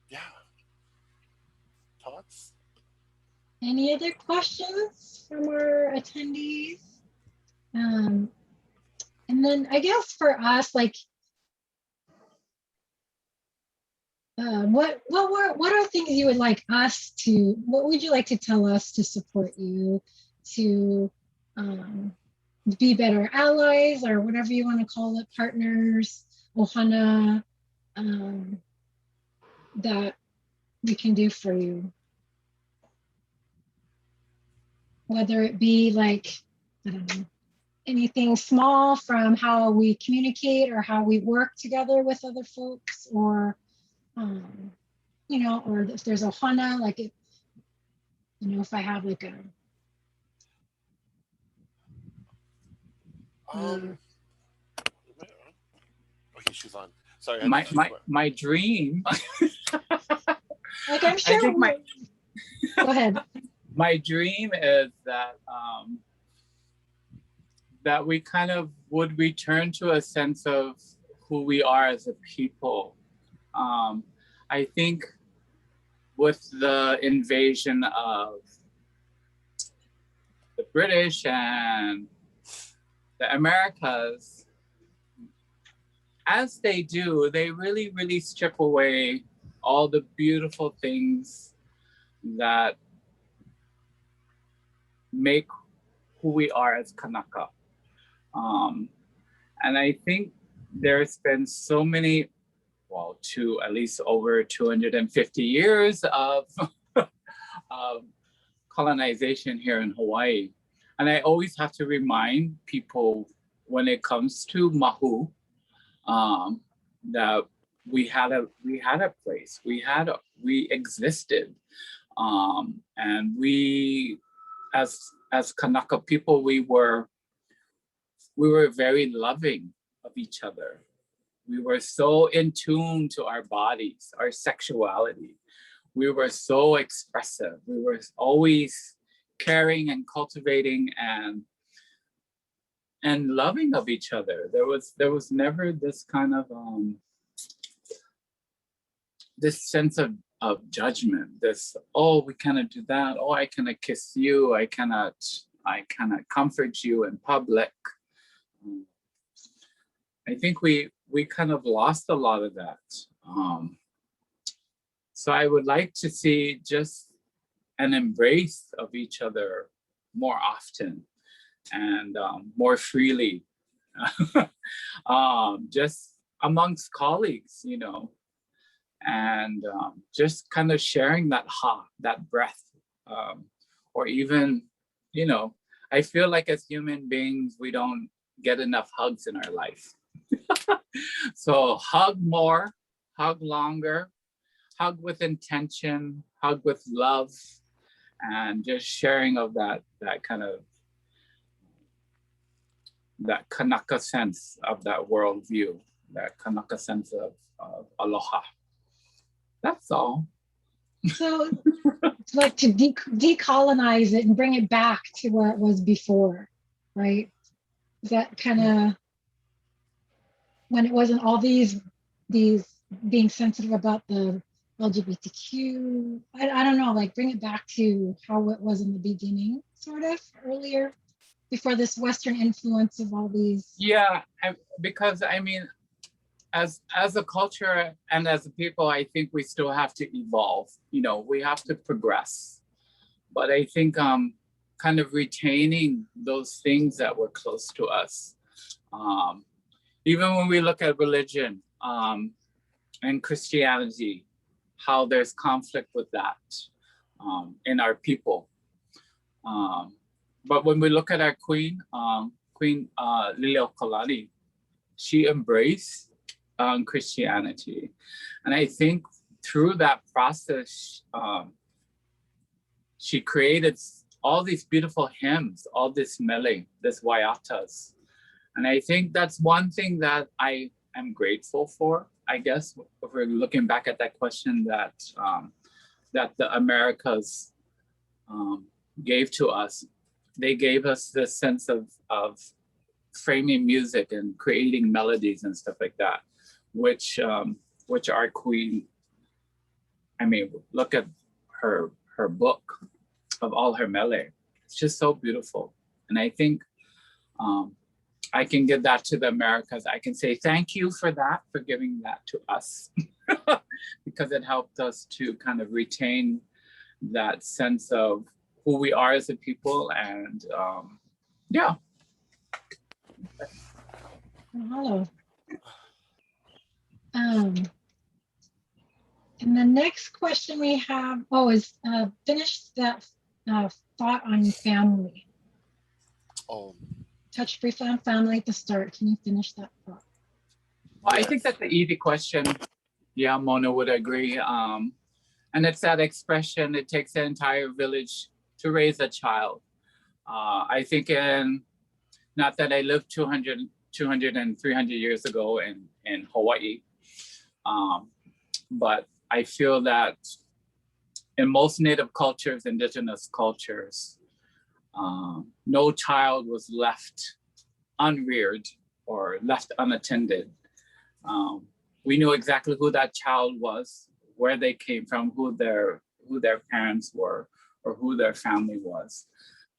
Yeah. Thoughts? Any other questions from our attendees? And then I guess for us, like, what are things you would like us to? What would you like to tell us to support you, to be better allies, or whatever you want to call it, partners, ohana, that we can do for you? Whether it be like, I don't know, anything small from how we communicate or how we work together with other folks, or you know, or if there's ohana, like it, you know, if I have like a Okay, she's on. Sorry, my dream. like I'm sure. I think Go ahead. My dream is that that we kind of would return to a sense of who we are as a people. I think with the invasion of the British and the Americas, as they do, they really, really strip away all the beautiful things that make who we are as Kanaka. And I think there's been so many, well, at least over 250 years of colonization here in Hawaii. And I always have to remind people when it comes to Mahu, that we had a place, we existed. And we, as Kanaka people, we were very loving of each other. We were so in tune to our bodies, our sexuality. We were so expressive. We were always caring and cultivating and loving of each other. There was never this kind of this sense of judgment. This, oh, we cannot do that. Oh, I cannot kiss you. I cannot comfort you in public. I think we kind of lost a lot of that. So I would like to see just an embrace of each other more often and more freely, just amongst colleagues, you know, and just kind of sharing that that breath, or even, you know, I feel like as human beings, we don't get enough hugs in our life. So hug more, hug longer, hug with intention, hug with love, and just sharing of that kind of, that Kanaka sense of that worldview, that Kanaka sense of aloha. That's all. So it's like to decolonize it and bring it back to where it was before, right? Is that kind of when it wasn't all these being sensitive about the LGBTQ? I don't know, like bring it back to how it was in the beginning, sort of earlier, before this Western influence of all these. Yeah, because I mean, as a culture and as a people, I think we still have to evolve. You know, we have to progress. But I think kind of retaining those things that were close to us. Even when we look at religion and Christianity, how there's conflict with that in our people. But when we look at our queen, Queen Liliuokalani, she embraced Christianity. And I think through that process, she created all these beautiful hymns, all this mele, this waiatas. And I think that's one thing that I am grateful for, I guess, if we're looking back at that question that that the Americas gave to us. They gave us this sense of framing music and creating melodies and stuff like that, which our queen, I mean, look at her book of all her mele. It's just so beautiful. And I think I can give that to the Americas. I can say thank you for that, for giving that to us, because it helped us to kind of retain that sense of who we are as a people. And yeah. Mahalo. And the next question we have, is finish that thought on family. Oh. Touch briefly on family at the start. Can you finish that thought? Well, I think that's the easy question. Yeah, Mona would agree. And it's that expression, it takes an entire village to raise a child. I think not that I lived 200 and 300 years ago in Hawaii, but I feel that in most Native cultures, indigenous cultures, no child was left unreared or left unattended. We knew exactly who that child was, where they came from, who their parents were, or who their family was.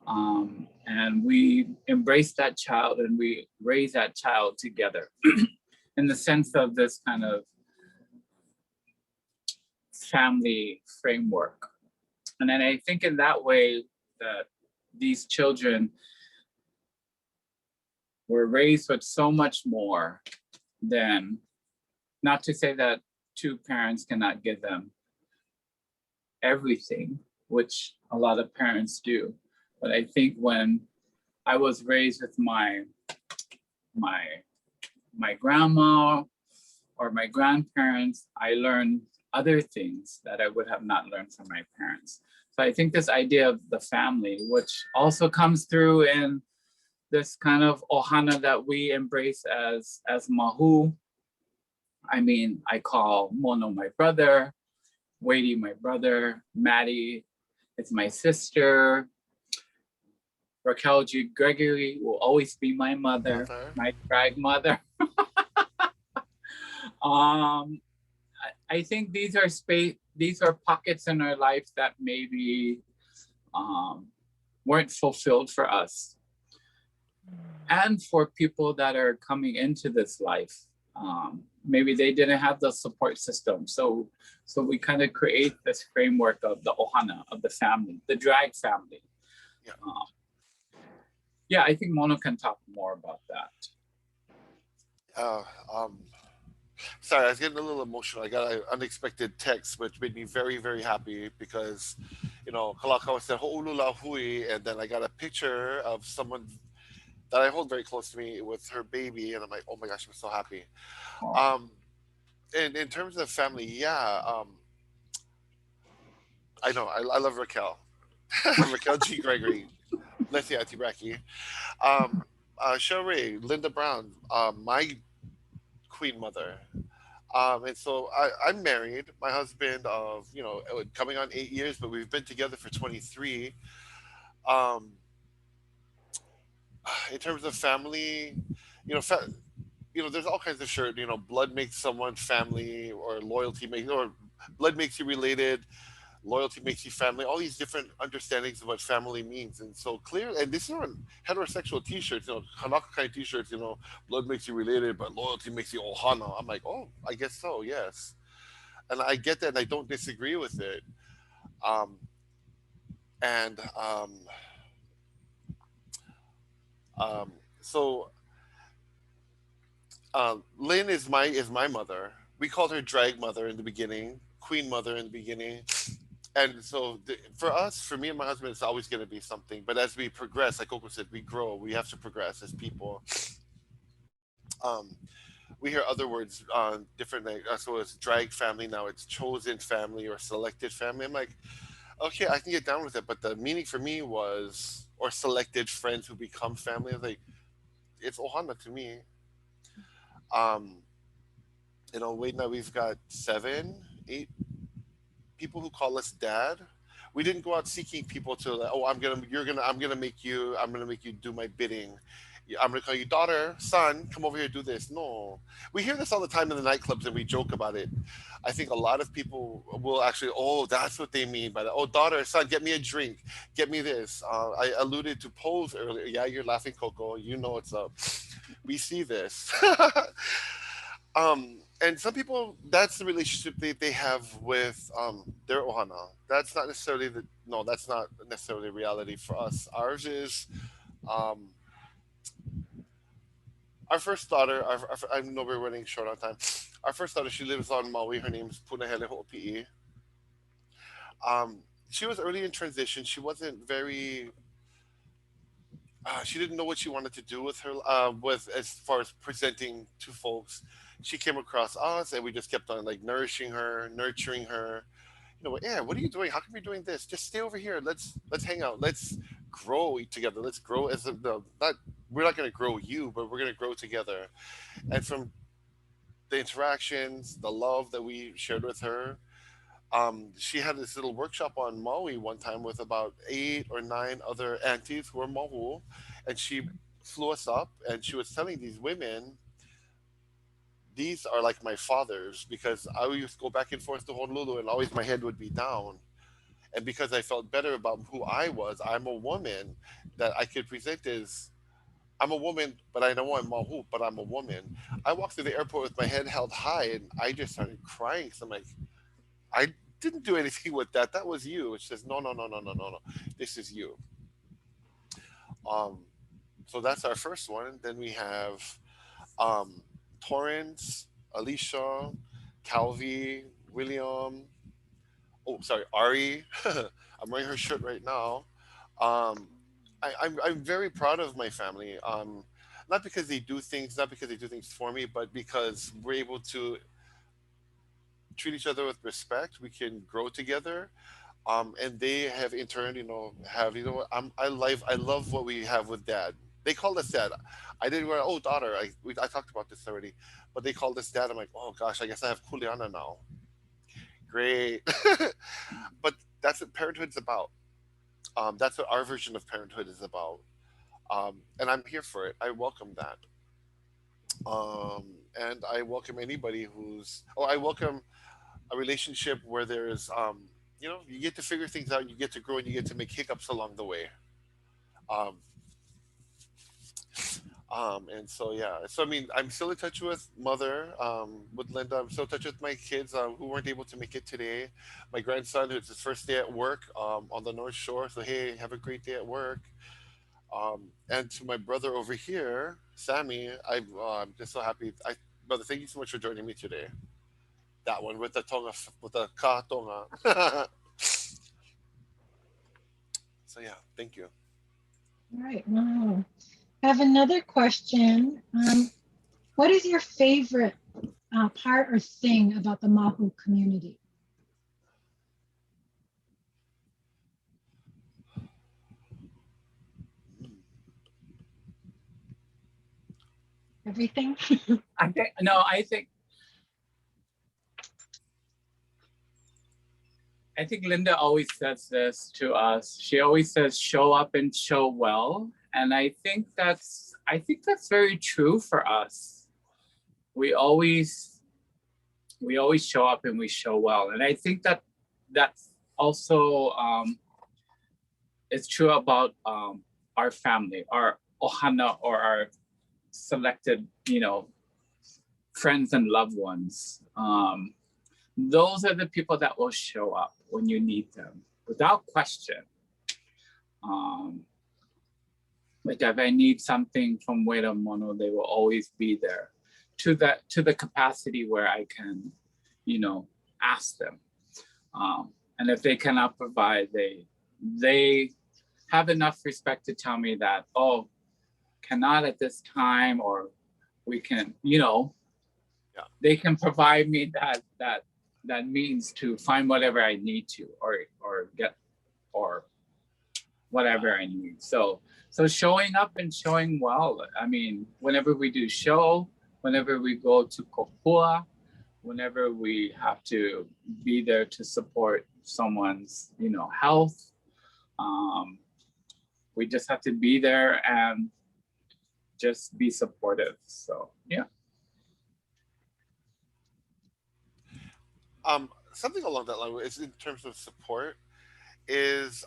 And we embraced that child and we raised that child together in the sense of this kind of family framework. And then I think in that way that these children were raised with so much more than, not to say that two parents cannot give them everything, which a lot of parents do. But I think when I was raised with my grandma or my grandparents, I learned other things that I would have not learned from my parents. So I think this idea of the family, which also comes through in this kind of ohana that we embrace as mahu. I mean, I call Mono my brother, Wadey my brother, Maddie is my sister, Raquel G. Gregory will always be my mother, my drag mother. I think these are pockets in our life that maybe weren't fulfilled for us. And for people that are coming into this life, maybe they didn't have the support system. So we kind of create this framework of the ohana, of the family, the drag family. Yeah. Yeah, I think Mono can talk more about that. Sorry, I was getting a little emotional. I got an unexpected text, which made me very, very happy because, Kalakaua said ho'olula hui, and then I got a picture of someone that I hold very close to me with her baby, and I'm like, oh my gosh, I'm so happy. And in terms of family, yeah, I know, I love Raquel. Raquel G. Gregory. Let's see, Auntie Bracky. Sheree, Linda Brown, my queen mother. And so I'm married. My husband of, coming on 8 years, but we've been together for 23. In terms of family, there's all kinds of shirt, blood makes someone family, or loyalty makes, or blood makes you related. loyalty makes you family, all these different understandings of what family means. And so clear, and this is on heterosexual t-shirts, Hanaka kind of t-shirts, blood makes you related, but loyalty makes you ohana. I'm like, oh, I guess so, yes. And I get that, and I don't disagree with it. Um, and so Lynn is my mother. We called her drag mother in the beginning, queen mother in the beginning. And so for us, for me and my husband, it's always going to be something. But as we progress, like Coco said, we grow. We have to progress as people. Um, we hear other words different. Like, so it's drag family now. It's chosen family or selected family. I'm like, okay, I can get down with it. But the meaning for me was, or selected friends who become family. I was like, it's ohana to me. Um, wait, now we've got 7, 8 people who call us dad. We didn't go out seeking people to like, oh, I'm gonna make you do my bidding. I'm gonna call you daughter, son, come over here, do this. No, we hear this all the time in the nightclubs, and we joke about it. I think a lot of people will actually, oh, that's what they mean by that. Oh, daughter, son, get me a drink, get me this. I alluded to pose earlier. Yeah, you're laughing, Coco. You know what's up. We see this. And some people, that's the relationship they have with their ohana. That's not necessarily that's not necessarily reality for us. Ours is um, our first daughter. I know we're running short on time. Our first daughter, she lives on Maui. Her name is Punahele Ho'opi'i. She was early in transition. She wasn't very. She didn't know what she wanted to do with her with as far as presenting to folks. She came across us, and we just kept on like nourishing her, nurturing her. Yeah, what are you doing? How come you're doing this? Just stay over here. Let's hang out. Let's grow together. Let's grow as not we're not going to grow you, but we're going to grow together. And from the interactions, the love that we shared with her, she had this little workshop on Maui one time with about 8 or 9 other aunties who were Mahu, and she flew us up, and she was telling these women, these are like my fathers, because I used to go back and forth to Honolulu, and always my head would be down. And because I felt better about who I was, I'm a woman that I could present as I'm a woman, but I know I'm Mahu, but I'm a woman. I walked through the airport with my head held high, and I just started crying. So I'm like, I didn't do anything with that. That was you. It says, no, no, no, no, no, no, no. This is you. Um, so that's our first one. Then we have Torrance, Alicia, Calvi, William. Oh, sorry, Ari. I'm wearing her shirt right now. Um, I'm very proud of my family. Not because they do things, not because they do things for me, but because we're able to treat each other with respect. We can grow together. And they have in turn, I love what we have with dad. They called us dad. I didn't go, oh, daughter. I talked about this already, but they called us dad. I'm like, oh gosh, I guess I have kuleana now. Great. But that's what parenthood's about. That's what our version of parenthood is about. And I'm here for it. I welcome that. And I welcome anybody I welcome a relationship where there's, you get to figure things out, you get to grow, and you get to make hiccups along the way. Um, and so, yeah. So, I mean, I'm still in touch with mother, with Linda. I'm still in touch with my kids who weren't able to make it today. My grandson, who's his first day at work on the North Shore. So, hey, have a great day at work. And to my brother over here, Sami, I'm just so happy. Brother, thank you so much for joining me today. That one with the tonga, with the ka tonga. So yeah, thank you. All right. Wow. I have another question. What is your favorite part or thing about the Mahu community? Everything? I think Linda always says this to us. She always says, show up and show well. And I think that's very true for us. We always show up and we show well. And I think that's also it's true about our family, our ohana, or our selected, friends and loved ones. Those are the people that will show up when you need them, without question. Like if I need something from Wera Mono, they will always be there, to the capacity where I can, ask them. And if they cannot provide, they have enough respect to tell me that, oh, cannot at this time, or we can, they can provide me that means to find whatever I need to, or get, or whatever I need. So showing up and showing well. I mean, whenever we do show, whenever we go to kopua, whenever we have to be there to support someone's, health, we just have to be there and just be supportive. So yeah. Something along that line is, in terms of support, is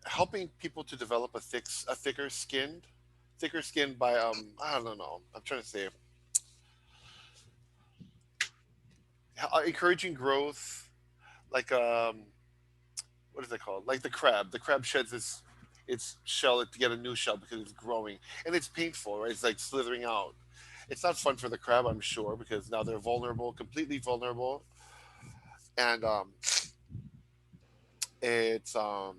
helping people to develop a thicker skin by I don't know. I'm trying to say encouraging growth, like what is it called? Like the crab. The crab sheds its shell to get a new shell because it's growing, and it's painful, right? It's like slithering out. It's not fun for the crab, I'm sure, because now they're vulnerable, completely vulnerable, and it's so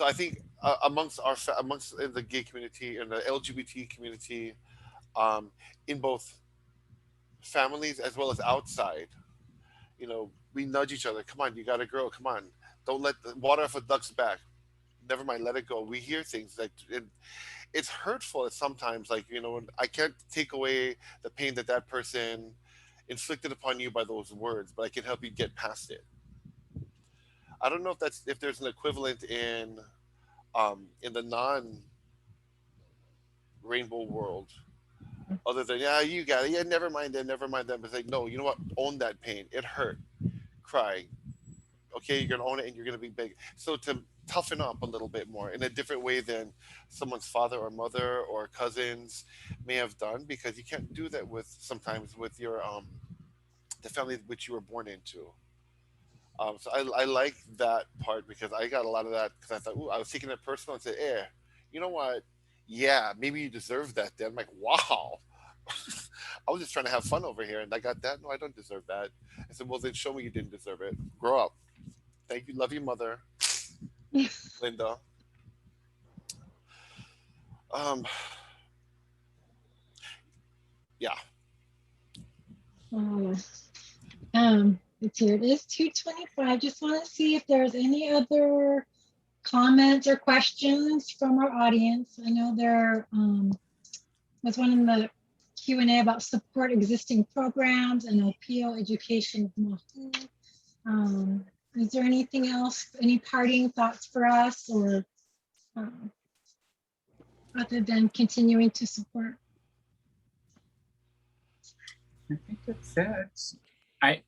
I think amongst in the gay community and the LGBT community, in both families as well as outside, we nudge each other. Come on, you got to grow. Come on, don't let the water off a duck's back. Never mind, let it go. We hear things that it's hurtful at sometimes. Like, when I can't take away the pain that person inflicted upon you by those words, but I can help you get past it. I don't know if there's an equivalent in the non-rainbow world, other than, yeah, you got it, yeah, never mind them. But it's like, no, you know what? Own that pain. It hurt. Cry. Okay, you're gonna own it, and you're gonna be big. So to toughen up a little bit more in a different way than someone's father or mother or cousins may have done, because you can't do that sometimes with your the family which you were born into. So I like that part, because I got a lot of that, because I thought, ooh, I was taking it personal and said, you know what? Yeah, maybe you deserve that. Then I'm like, wow. I was just trying to have fun over here, and I got that. No, I don't deserve that. I said, well, then show me you didn't deserve it. Grow up. Thank you. Love you, mother. Linda. Yeah. It's here. It is 2:25. Just want to see if there's any other comments or questions from our audience. I know there was one in the Q&A about support existing programs and OPO education. Is there anything else, any parting thoughts for us, or other than continuing to support? I think that's it.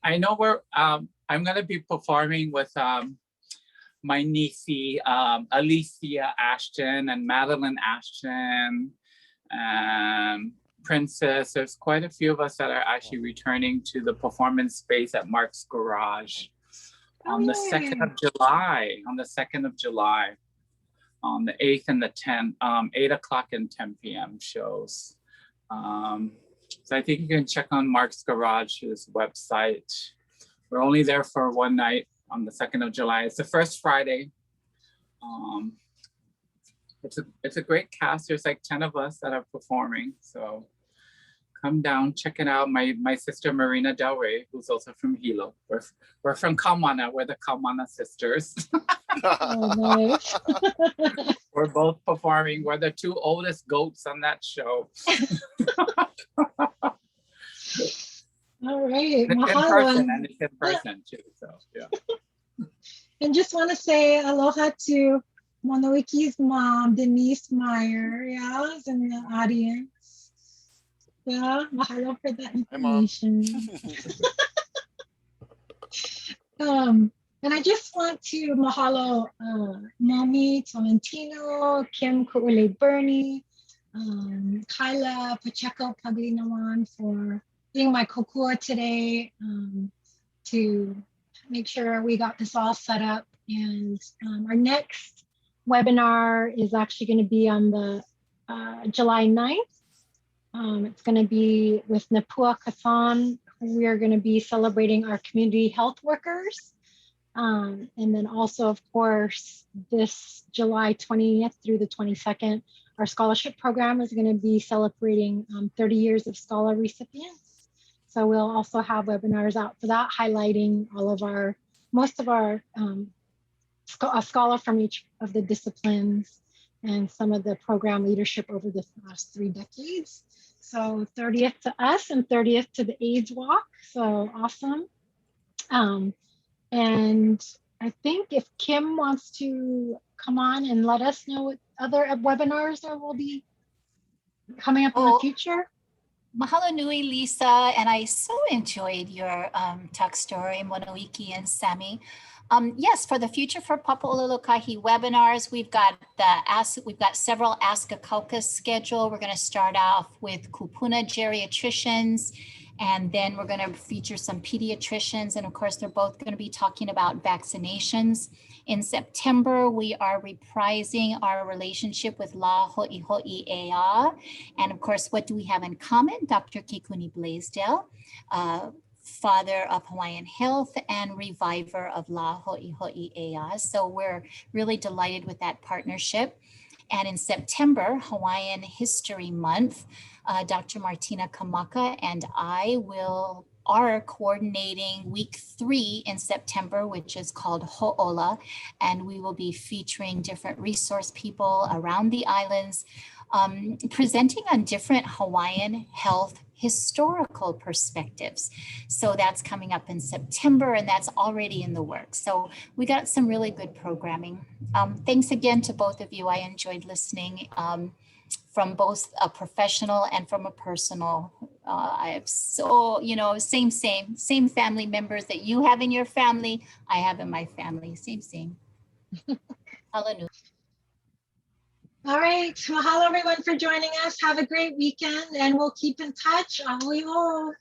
I know I'm gonna be performing with my niecey, Alicia Ashton and Madeline Ashton, Princess. There's quite a few of us that are actually returning to the performance space at Mark's Garage on the 2nd of July. On the 2nd of July, on the 8th and the 10th, 8 o'clock and 10 p.m. shows. So I think you can check on Mark's Garage's website. We're only there for one night on the 2nd of July. It's the first Friday. It's a great cast. There's like 10 of us that are performing. So come down, check it out. My sister Marina Del Rey, who's also from Hilo. We're from Kaumana. We're the Kaumana sisters. Oh, nice. We're both performing. We're the two oldest goats on that show. All right. And it's in person too. So yeah. And just want to say aloha to Monoiki's mom, Denise Meyer, yeah, is in the audience. Yeah, mahalo for that Hi, Mom. information. And I just want to mahalo Mommy Tolentino, Kim Ku'ule Bernie, Kyla Pacheco Paglinawan for being my kokua today, to make sure we got this all set up. And our next webinar is actually going to be on the July 9th. It's going to be with Napua Kasan. We are going to be celebrating our community health workers. And then also, of course, this July 20th through the 22nd, our scholarship program is going to be celebrating 30 years of scholar recipients. So we'll also have webinars out for that, highlighting all of our, most of our, a scholar from each of the disciplines and some of the program leadership over the last 3 decades. So 30th to us and 30th to the AIDS Walk. So awesome. And I think if Kim wants to come on and let us know what other webinars there will be coming up in the future. Mahalo nui, Lisa, and I so enjoyed your talk story, Monoiki and Sami. Yes, for the future for Papa'ololokahi webinars, we've got several Ask a Caucus scheduled. We're going to start off with kupuna geriatricians, and then we're going to feature some pediatricians. And of course, they're both going to be talking about vaccinations. In September, we are reprising our relationship with La Ho'iho'i Ea. And of course, what do we have in common? Dr. Kekuni Blaisdell, father of Hawaiian Health and reviver of La Ho'iho'i Ea. So we're really delighted with that partnership. And in September, Hawaiian History Month, Dr. Martina Kamaka and I are coordinating week 3 in September, which is called Ho'ola. And we will be featuring different resource people around the islands, presenting on different Hawaiian health historical perspectives. So that's coming up in September, and that's already in the works. So we got some really good programming. Thanks again to both of you. I enjoyed listening from both a professional and from a personal. I have so, same family members that you have in your family, I have in my family, same. Hallelujah. All right. Mahalo everyone for joining us. Have a great weekend and we'll keep in touch. Ahui ho.